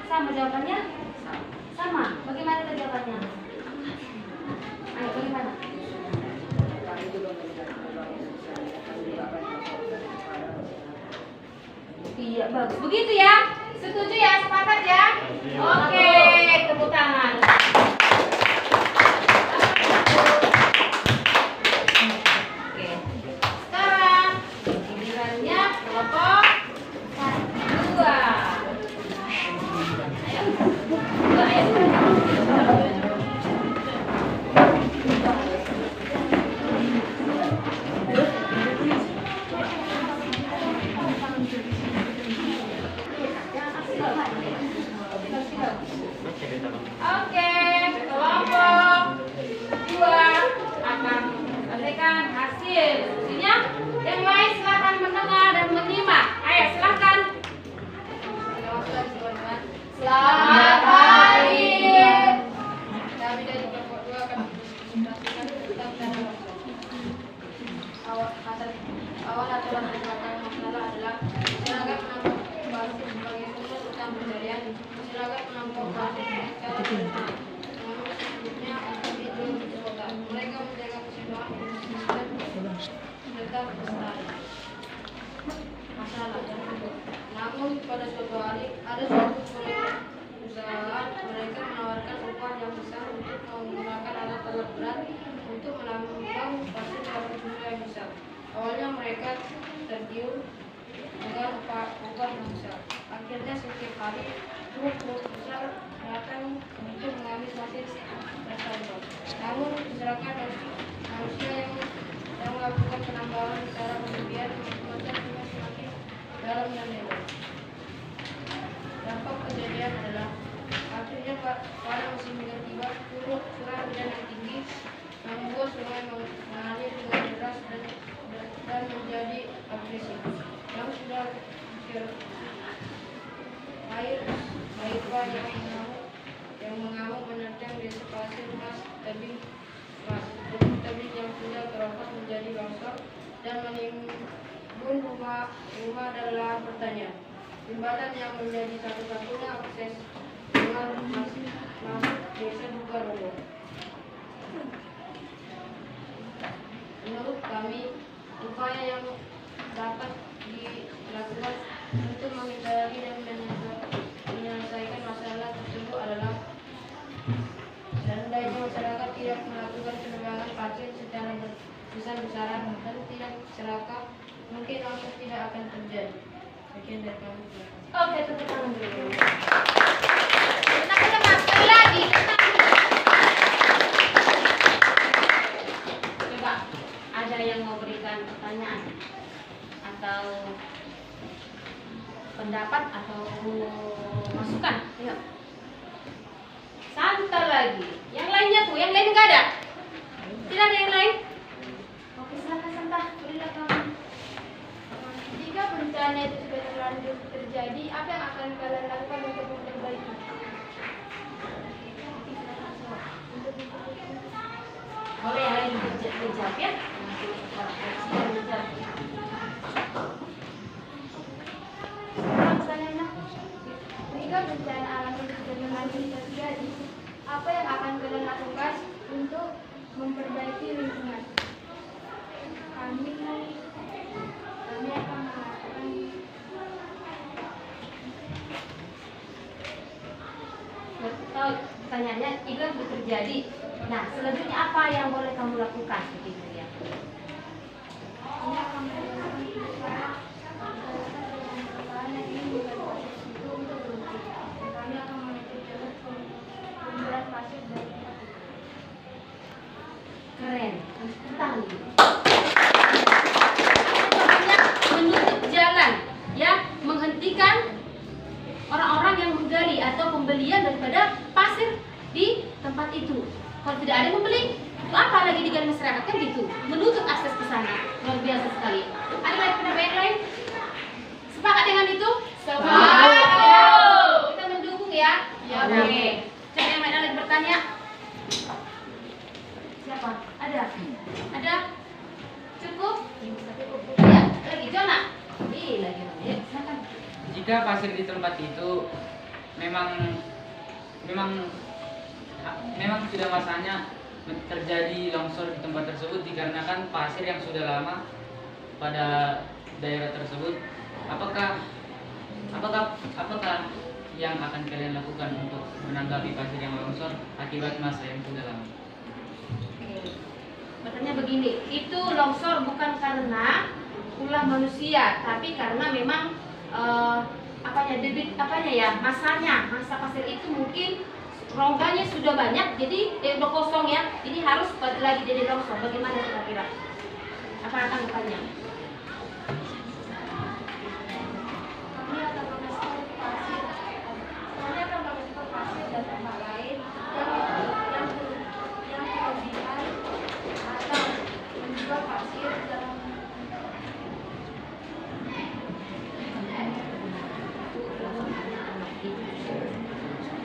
Sama jawabannya? Sama. Bagaimana tadi jawabannya? Ayo, bagaimana? Iya, bagus. Begitu ya? Setuju ya? Sepakat ya? Oke, tepuk tangan. Oke. Sekarang gilirannya kelompok 2. Ayo. 2 ayo. Oke, kelompok 2 akan memberikan hasil diskusinya. Yang lain silakan mendengar dan menyimak. Ayo silakan. Selamat hari. Kami dari kelompok 2 akan menjelaskan tentang dana awal aturan penerapan masalah adalah masyarakat menampung basis sebagai sumber utang pencarian. Masyarakat menampung basis secara bersama. Namun sebelumnya itu kota. Mereka menjaga keseimbangan ekosistem serta kelestarian. Masalah yang kedua. Namun pada suatu hari ada suatu perusahaan mereka menawarkan upah yang besar untuk menggunakan alat-alat berat untuk menambang pasir dalam jumlah yang besar. Awalnya mereka tergiur dengan upah yang besar. Akhirnya setiap hari truk besar datang untuk mengambil pasir tersebut. Namun masyarakat manusia yang melakukan penambangan secara berlebihan membuatnya semakin dalam dan lebar. Dampak kejadian adalah akhirnya pada musim hujan tiba, curah hujan yang tinggi membuat sungai mengalir dengan deras dan menjadi agresif. Yang sudah air yang mengamuk menerjang desa pasir mas tebing yang sudah keropas menjadi longsor dan menimbun rumah dan lahan pertanian. Jembatan yang menjadi satu-satunya akses dengan masuk desa juga roboh. Menurut kami, upaya yang dapat dilakukan untuk menghindari dan menyelesaikan masalah tersebut adalah seandainya masyarakat tidak melakukan penebangan pasir secara besar-besaran dan tidak serakah, mungkin longsor tidak akan terjadi. Sekian dari kami. Oke, tepuk tangan dulu. Tenang dulu Mas, sekali lagi. Tenang dulu. Coba, ada yang mau berikan pertanyaan atau pendapat atau masukan? Ayo. Santai lagi. Yang lainnya tuh, yang lain nggak ada? Tidak ada yang lain? Oke, silakan Santa, berilah kamu. Jika bencana itu sudah terlanjur terjadi, apa yang akan kalian lakukan untuk memperbaiki? Boleh yang lain dijawab ya? Jika bencana alam itu sudah terlanjur terjadi, apa yang akan kalian lakukan untuk memperbaiki lingkungan? Kami akan melakukan Tahu pertanyaannya, jika itu terjadi, nah selanjutnya apa yang boleh kamu lakukan? Begitu ya. ini akan melakukan perubahan yang ingin membuat proses itu untuk berhenti. Kami akan menutup jalur pembuatan pasir dari tempat itu. Keren. Tentang menutup jalan, ya, menghentikan orang-orang yang menggali atau pembelian daripada pasir di tempat itu. Kalau tidak ada yang membeli, itu apa lagi digali masyarakat kan gitu, menutup akses ke sana. Luar biasa sekali. Ada lagi pendapat yang lain? Sepakat dengan itu? Sepakat. Kita mendukung ya. Ya, Oke. Coba yang lain lagi bertanya. Siapa? Ada? Ada? Cukup? Ya, lagi Jona. Lagi. Ya, silakan. Jika pasir di tempat itu memang sudah masanya terjadi longsor di tempat tersebut dikarenakan pasir yang sudah lama pada daerah tersebut, apakah yang akan kalian lakukan untuk menanggapi pasir yang longsor akibat masa yang sudah lama? Bertanya begini, itu longsor bukan karena ulah manusia, tapi karena memang masa pasir itu mungkin rongganya sudah banyak, jadi udah kosong ya, jadi harus lagi jadi longsor. Bagaimana kira-kira? Apa tanggapannya? Kami akan mengekspor pasir dari tempat lain yang kelebihan atau menjual pasir dalam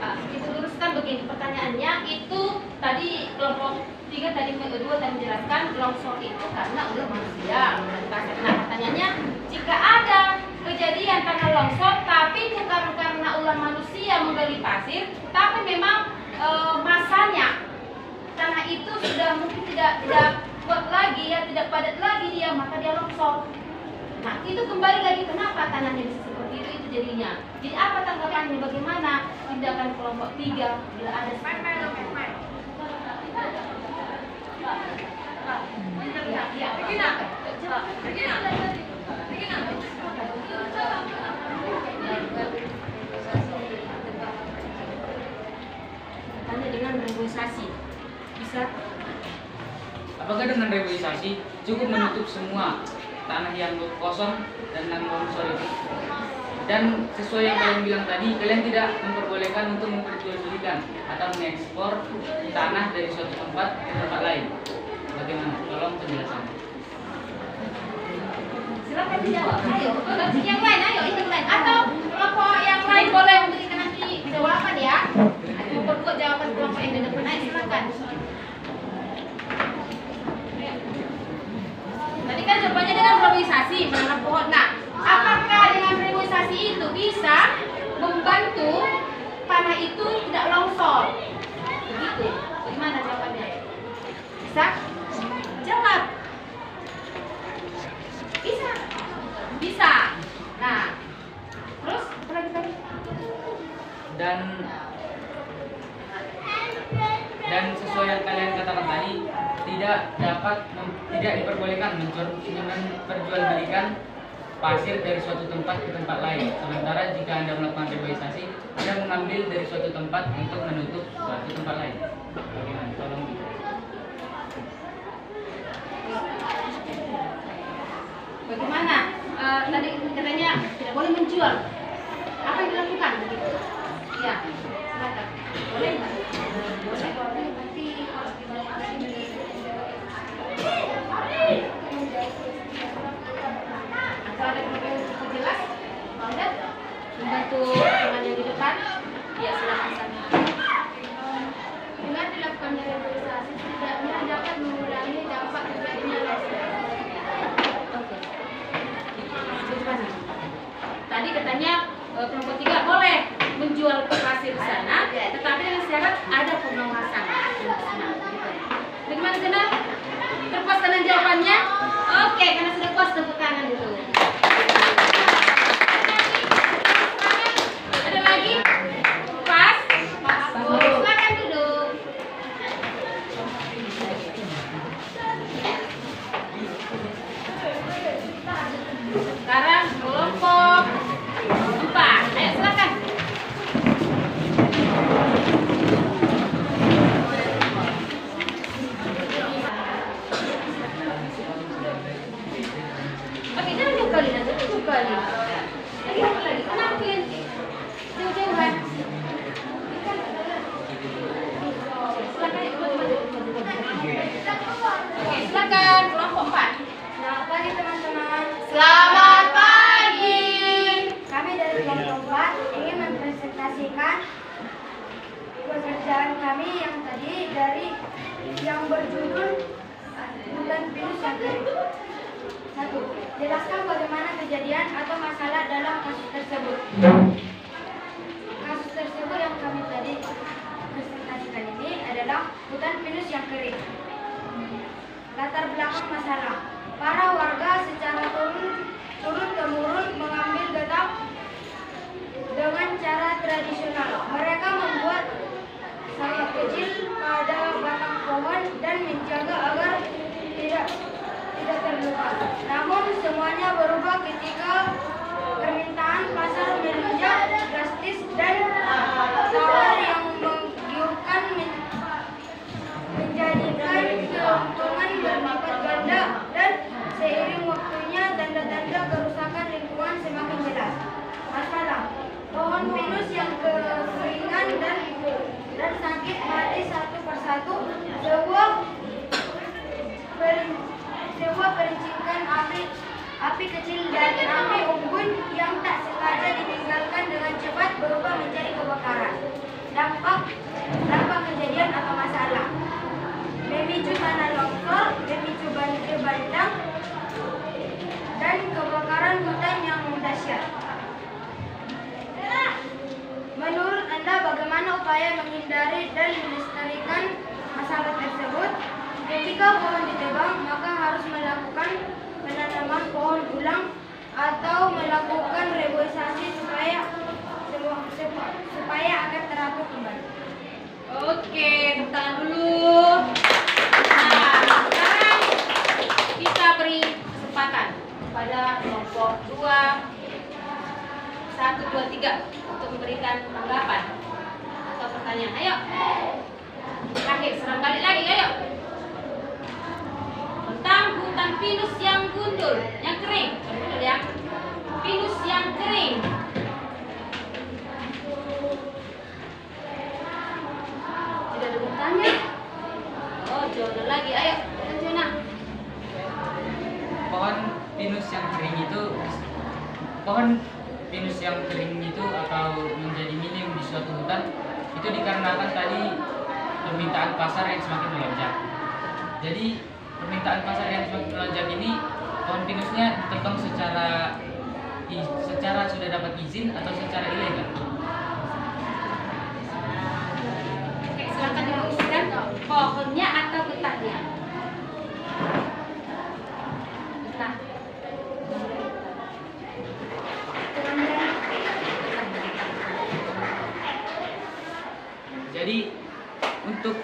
Kita luruskan begini pertanyaannya, itu tadi kelompok 3 tadi menjelaskan longsor itu karena ulah manusia. Nah pertanyaannya, jika ada kejadian tanah longsor tapi bukan karena ulah manusia menggali pasir, tapi memang masanya tanah itu sudah mungkin tidak kuat lagi ya, tidak padat lagi dia, maka dia longsor. Nah itu kembali lagi kenapa tanahnya bisa seperti itu jadinya. Jadi apa tanggapannya, bagaimana tindakan kelompok 3 bila ada tanya dengan reboisasi bisa? Apakah dengan reboisasi cukup menutup semua tanah yang kosong dan yang longsor itu? Dan sesuai yang kalian bilang tadi, kalian tidak memperbolehkan untuk memperjualbelikan atau mengekspor tanah dari suatu tempat ke tempat lain. Bagaimana? Tolong penjelasannya. Silakan dijawab. Ayo, yang lain, ayo yang lain. Atau kelompok yang lain boleh memberikan nanti jawaban ya. Memperkuat jawaban kelompok yang di depan. Ayo silakan. Tadi kan jawabannya dengan reboisasi, menanam pohon. Nah, apakah dengan reboisasi itu bisa membantu tanah itu tidak longsor? Begitu. Bagaimana jawabannya? Bisa? Jawab. Bisa. Bisa. Nah, tidak diperbolehkan memperjualbelikan pasir dari suatu tempat ke tempat lain. Sementara jika Anda melakukan reboisasi, Anda mengambil dari suatu tempat untuk menutup suatu tempat lain. Bagaimana? Tolong. Bagaimana? Tadi katanya tidak boleh menjual. Apa yang dilakukan? Ya, silakan. Boleh nggak? Boleh, nanti harus dibawa Atau ada yang cukup jelas? Mau ada? Membantu teman yang di depan? Ya, silakan sana. Dengan dilakukannya reboisasi setidaknya dapat mengurangi dampak terjadinya longsor. Oke. Bagaimana? Tadi katanya kelompok 3 boleh menjual pasir di sana, tetapi dengan syarat ada pengawasan. Bagaimana sana? Terpuas dengan jawabannya? Oke, karena sudah puas tepuk tangan dulu. Ada lagi? Pas? Silakan duduk. Sekarang kelompok 4. Ayo silakan. Oke, jangan jauh kali, nanti jauh kali. Lagi apa lagi? Kenapa kalian jauh-jauhan? Silakan, Oke, silakan kelompok 4. Selamat pagi teman-teman. Selamat pagi. Kami dari kelompok 4 ingin mempresentasikan pekerjaan kami yang tadi dari yang berjudul Bulan Pinus yang Kering. 1. Jelaskan bagaimana kejadian atau masalah dalam kasus tersebut. Kasus tersebut yang kami tadi presentasikan ini adalah hutan pinus yang kering. Latar belakang masalah. Para warga secara turun-temurun mengambil getah dengan cara tradisional. Mereka membuat sawah kecil pada batang pohon dan menjaga agar tidak terluka. Namun semuanya berubah ketika permintaan pasar melonjak drastis dan tawar yang menggiurkan menjadikan keuntungan berlipat ganda, dan seiring waktunya tanda-tanda kerusakan lingkungan semakin jelas. Masalah pohon pinus yang kekeringan dan sakit mati satu persatu. Sebuah percikan api kecil dari api unggun yang tak sengaja ditinggalkan dengan cepat berubah menjadi kebakaran. Dampak kejadian atau masalah: memicu tanah longsor, memicu banjir bandang, dan kebakaran hutan yang dahsyat. Menurut Anda bagaimana upaya menghindari dan melestarikan masalah tersebut? Ketika pohon ditebang, maka harus melakukan penanaman pohon ulang atau melakukan reboisasi supaya akan teratur kembali. Oke, tepuk tangan dulu. Nah, sekarang kita beri kesempatan kepada kelompok 2, 1, 2, 3 untuk memberikan tanggapan atau pertanyaan. Ayo. Terakhir, serang balik lagi, ayo. Tentang hutan pinus yang gundul, yang kering. Gundul ya. Pinus yang kering. Tidak ada bertanya? Oh, Jona lagi. Ayo, Jona. Pohon pinus yang kering itu atau menjadi minim di suatu hutan itu dikarenakan tadi permintaan pasar yang semakin melonjak. Jadi permintaan pasar yang semakin melonjak ini, pohon pinusnya ditebang secara sudah dapat izin atau secara ilegal. Oke, silakan dirumuskan pohonnya atau getahnya. Getah. Getah. Jadi untuk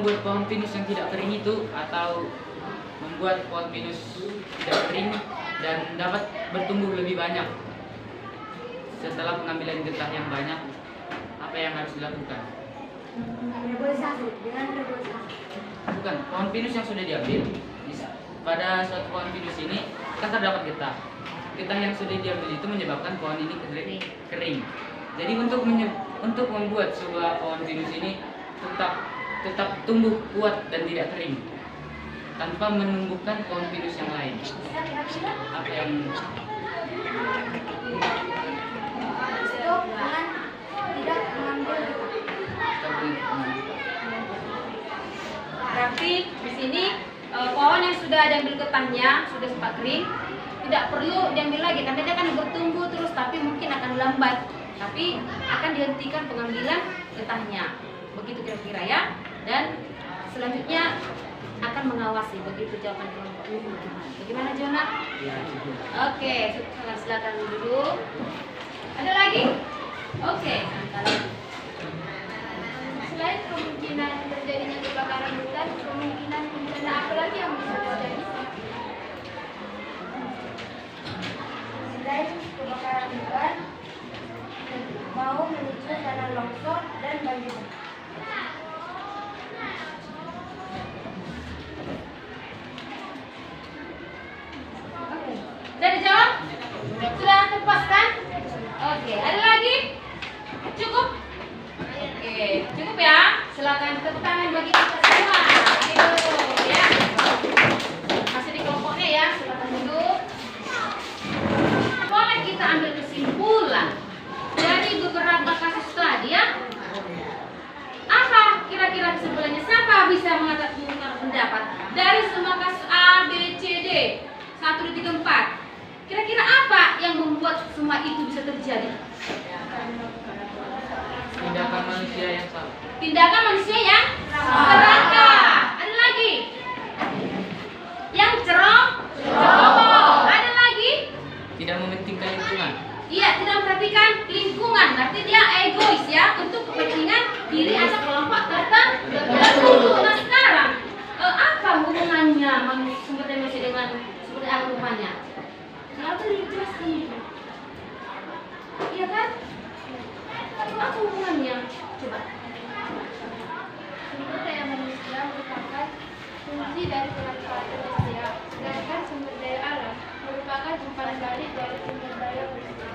membuat pohon pinus yang tidak kering itu, atau membuat pohon pinus tidak kering dan dapat bertumbuh lebih banyak setelah pengambilan getah yang banyak, apa yang harus dilakukan? Reboisasi, dengan reboisasi. Bukan, pohon pinus yang sudah diambil. Pada suatu pohon pinus ini kan terdapat getah. Getah yang sudah diambil itu menyebabkan pohon ini kering. Jadi untuk membuat sebuah pohon pinus ini tetap tumbuh kuat dan tidak kering, tanpa menumbuhkan pohon pinus yang lain. Apa yang Stop dengan tidak mengambil Berarti di sini pohon yang sudah diambil getahnya sudah sempat kering, tidak perlu diambil lagi karena dia akan bertumbuh terus, tapi mungkin akan lambat, tapi akan dihentikan pengambilan getahnya. Begitu kira-kira ya. Dan selanjutnya akan mengawasi. Begitu jawaban kelompok ini. Bagaimana Jonah? Oke, silakan dulu. Ada lagi? Oke, Selain kemungkinan terjadinya kebakaran hutan, kemungkinan bencana apa lagi yang bisa terjadi? Selain kebakaran hutan, mau menuju tanah longsor dan banjir. sudah dijawab? Sudah terpuaskan? Oke, ada lagi? Cukup? Oke, cukup ya. Silakan tepuk tangan bagi kita semua. Ayo, ya. Masih di kelompoknya ya. Silakan duduk. Boleh kita ambil kesimpulan dari beberapa kasus tadi ya. Apa kira-kira kesimpulannya? Siapa bisa mengatakan pendapat dari semua kasus A, B, C, D 1, 2, 3, 4? Kira-kira apa yang membuat semua itu bisa terjadi? tindakan manusia yang salah? Tindakan manusia yang serakah. Ada lagi? Yang ceroboh. Ada lagi? Tidak mementingkan lingkungan. Iya, tidak memperhatikan lingkungan. Berarti dia egois ya, untuk kepentingan diri atau kelompok tertentu. Nah sekarang apa hubungannya sumber daya manusia dengan sumber daya alam rupanya? Kenapa dijelaskan itu? Iya kan? Apa hubungannya? Coba. Sumber daya manusia merupakan fungsi dari kemanfaatan manusia, sedangkan sumber daya alam merupakan umpan balik dari sumber daya manusia.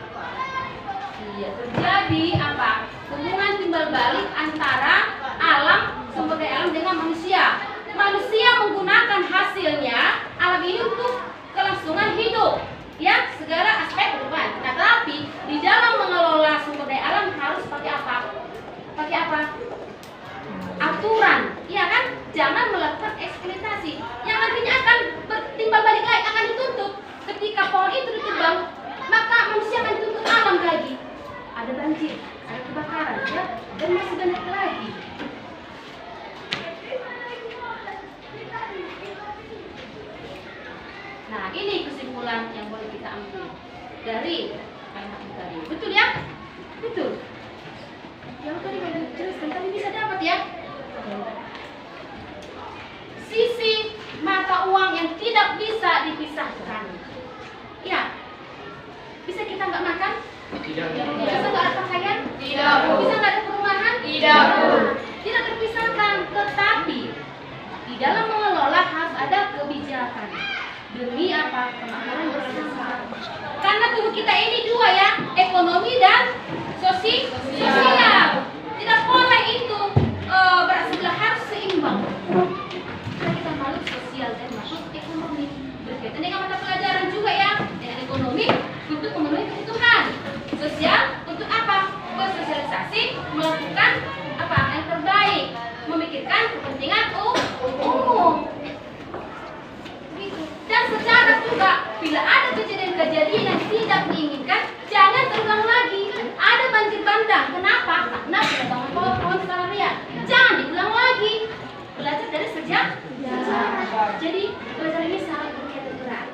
Iya, terjadi apa? Hubungan timbal balik antara alam, sumber daya alam dengan manusia. Manusia menggunakan hasilnya alam ini untuk kelangsungan hidup, ya, segala aspek kehidupan. Nah, tapi di dalam mengelola sumber daya alam harus pakai apa? Pakai apa? Aturan, iya kan? Jangan melakukan eksploitasi yang nantinya akan bertimbal balik lagi, akan dituntut. Ketika pohon itu ditebang, maka manusia akan dituntut alam lagi. Ada banjir, ada kebakaran, ya, dan masih banyak lagi. Nah, ini kesimpulan yang boleh kita ambil dari kalimat itu tadi. Betul ya? Betul. Yang tadi kalau dijelaskan tadi bisa dapat ya? Sisi mata uang yang tidak bisa dipisahkan. Ya. Bisa kita nggak makan? Tidak. Bisa nggak ada pakaian? Tidak. Bisa nggak ada perumahan? Tidak. Tidak terpisahkan. Tetapi di dalam mengelola harus ada kebijakan. Demi apa? Kemakmuran bersama. Karena tubuh kita ini dua ya, ekonomi dan sosial. Tidak boleh itu bersebelah, harus seimbang. Karena kita makhluk sosial dan makhluk ekonomi. Berkaitan dengan mata pelajaran juga ya, dengan ekonomi untuk memenuhi kebutuhan, sosial untuk apa? Bersosialisasi, melakukan apa yang terbaik, memikirkan kepentingan umum. Dan secara juga, bila ada kejadian-kejadian yang tidak diinginkan, jangan terulang lagi. Ada banjir bandang, kenapa? Karena penebangan pohon skala riak. Jangan diulang lagi. Belajar dari sejarah. Jadi belajar ini sangat berkaitan erat.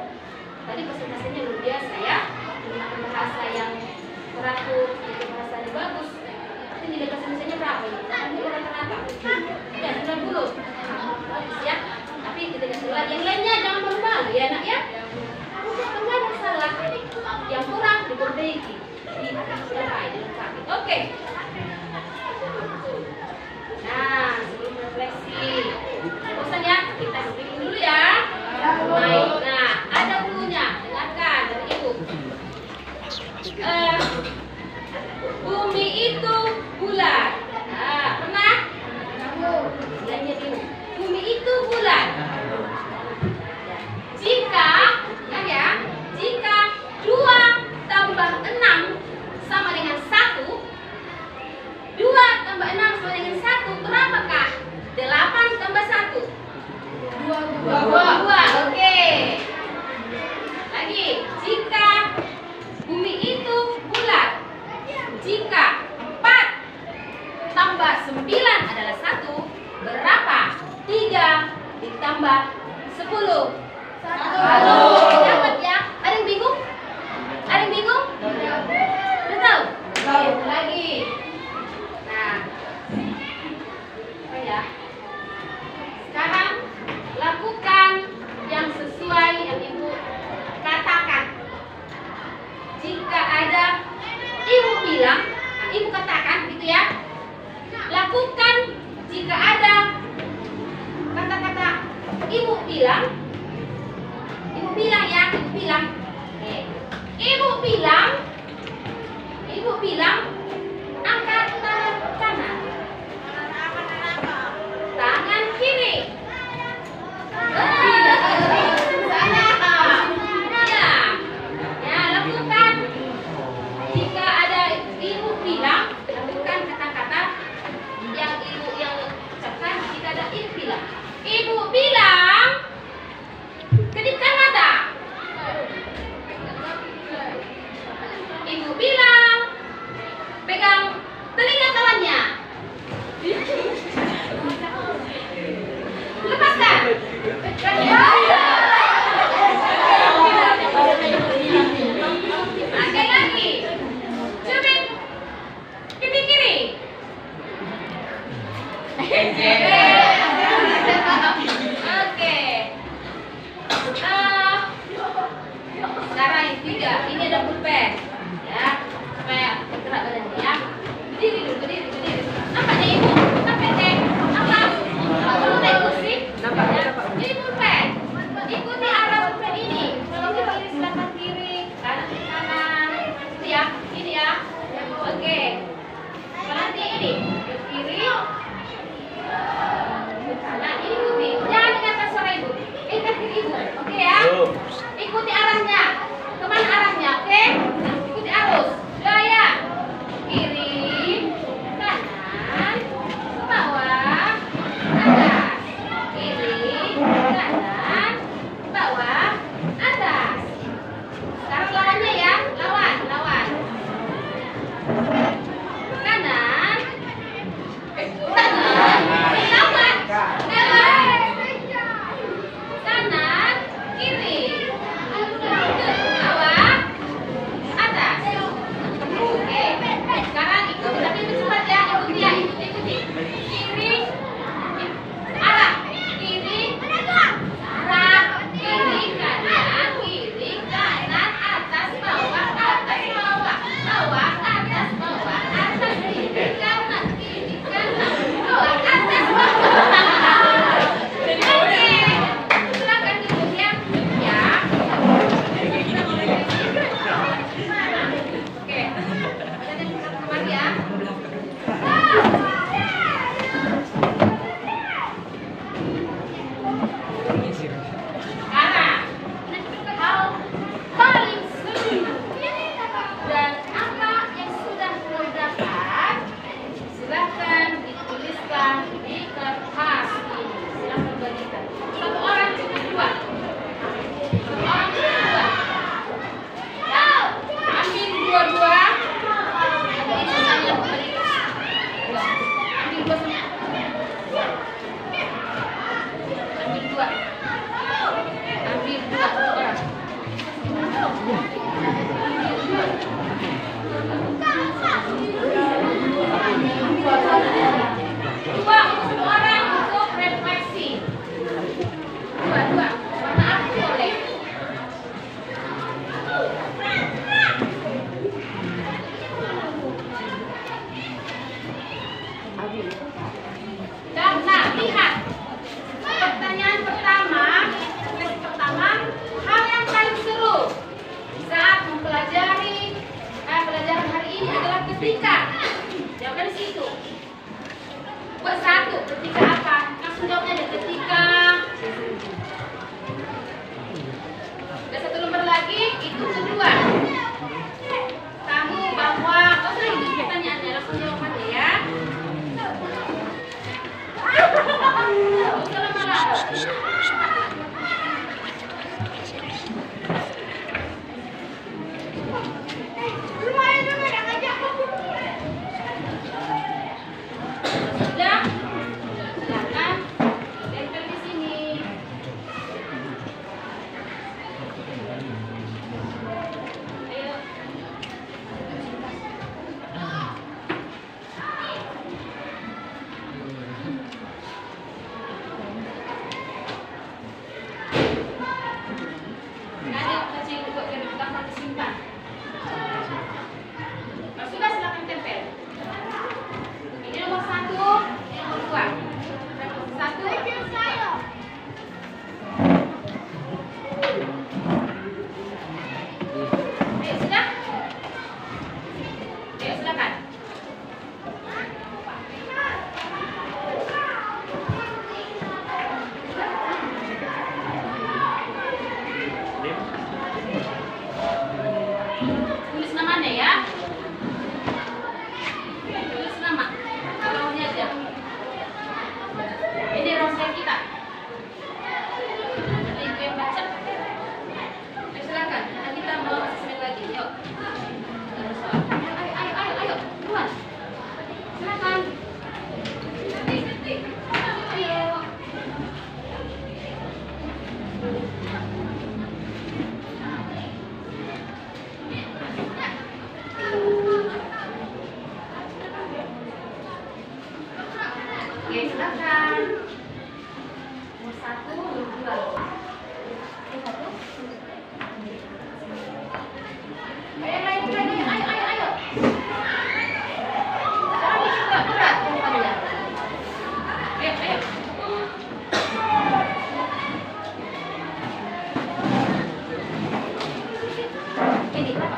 Tadi presentasinya luar biasa ya, menggunakan bahasa yang teratur, bahasa yang bagus. Tapi nilai bahasa Indonesia berapa? Ini orang kenapa? Ya, 90. Setelah yang lainnya jangan malu-malu ya nak ya. Enggak ada salah. Yang kurang diperbaiki. Dilengkapi. Oke. Nah, sebelum refleksi, bosan ya, kita screening dulu ya. Baik. Nah, ada bukunya. Dengarkan dari ibu. Bumi itu bulat. Nah, pernah? Bilangnya dulu. Bumi itu bulat. Jika, ya, jika 2 tambah 6 sama dengan 1, 2 tambah 6 sama dengan 1, berapakah? 8 tambah 1. 2. Oke. Lagi, jika bumi itu bulat, jika 4 tambah 9 adalah 1, berapa? 3 ditambah 10. 1. Dapat ya? Ada yang bingung? Ada yang bingung? Udah tahu? Oke, lagi. Nah, apa ya? Sekarang lakukan yang sesuai yang ibu katakan. Jika ada ibu bilang, nah, ibu katakan gitu ya. Lakukan jika ada kata-kata ibu bilang. Ibu bilang ya, ibu bilang. Oke. Ibu bilang angkat tangan kanan. Tangan kiri. Ya, lakukan. Jika ada ibu bilang, lakukan kata-kata yang ibu yang ucapkan. Jika ada ibu bilang, kedipkan mata. Ibu bilang, pegang telinga kawannya. Lepaskan. Sekali lagi. Cubit pipi kiri. Oke. Sekarang yang 3, ini ada pulpen. Ya, supaya bergerak badannya ya. Berdiri dulu, berdiri. Nampaknya ibu? Nampaknya apa? Kalau naik kursi? Nampaknya. Ini pulpen. Ikuti arah pulpen ini. Kalau ke kiri silakan kiri, kanan ke kanan. Ini ya, ini ya. Oke. Kalau nanti ini ke kiri, ke kanan. Ini ikuti. Jangan dengarkan suara ibu. Ikat kiri ibu. Oke ya. Ikuti arahnya. Kemana arahnya? Oke. Ikuti arus. Gaya. Kiri, kanan, ke bawah, atas. Kiri, kanan, bawah, atas. Sekarang lawannya ya. Lawan. Kanan. Lawan. Kanan. Kiri. lagi, itu kedua. Kamu bahwa, kau sering gitu pertanyaannya, langsung jawab aja ya. Usah lama-lama. Sudah? Silakan. Tempel di sini. Ayo. Ada kasih buat ke belakang disimpan. Kalau sudah silakan tempel. Ini nomor 1, ini nomor 2. 1, ayo sudah? Ayo silakan. Tulis namanya ya. Tulis nama. Bawahnya aja. Ini ronsel kita. Nanti ibu yang baca. Ayo silakan. Nanti kita mau asesmen lagi. Yuk. Ada soal. Ayo. Buruan. Silakan. Ayo. Oke, silakan. Nomor 1, nomor 2. Ayo, ayo. Jangan juga berat tempatnya. Ayo. Ini apa?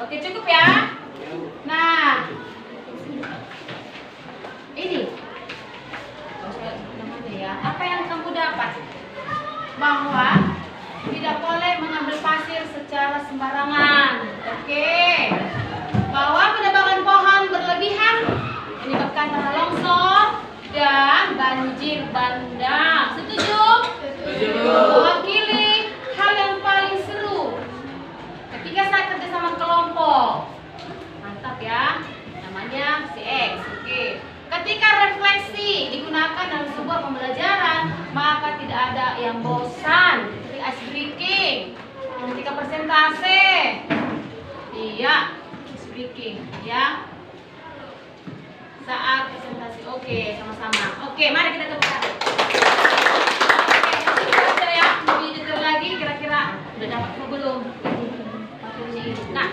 Oke, cukup ya. Nah, ini ya, apa yang kamu dapat? Bahwa tidak boleh mengambil pasir secara sembarangan. Oke. Bahwa penebangan pohon berlebihan menyebabkan tanah longsor dan banjir bandang. Setuju? Setuju. Mewakili hal yang paling seru ketika saat kerjasama kelompok. digunakan dalam sebuah pembelajaran, maka tidak ada yang bosan. Seperti ice breaking, ketika presentase, iya, ice breaking, ya. Saat presentasi, oke, sama-sama. Oke, mari kita tepuk tangan. Oke, ya, lebih detail lagi, kira-kira udah dapat atau belum? Nah,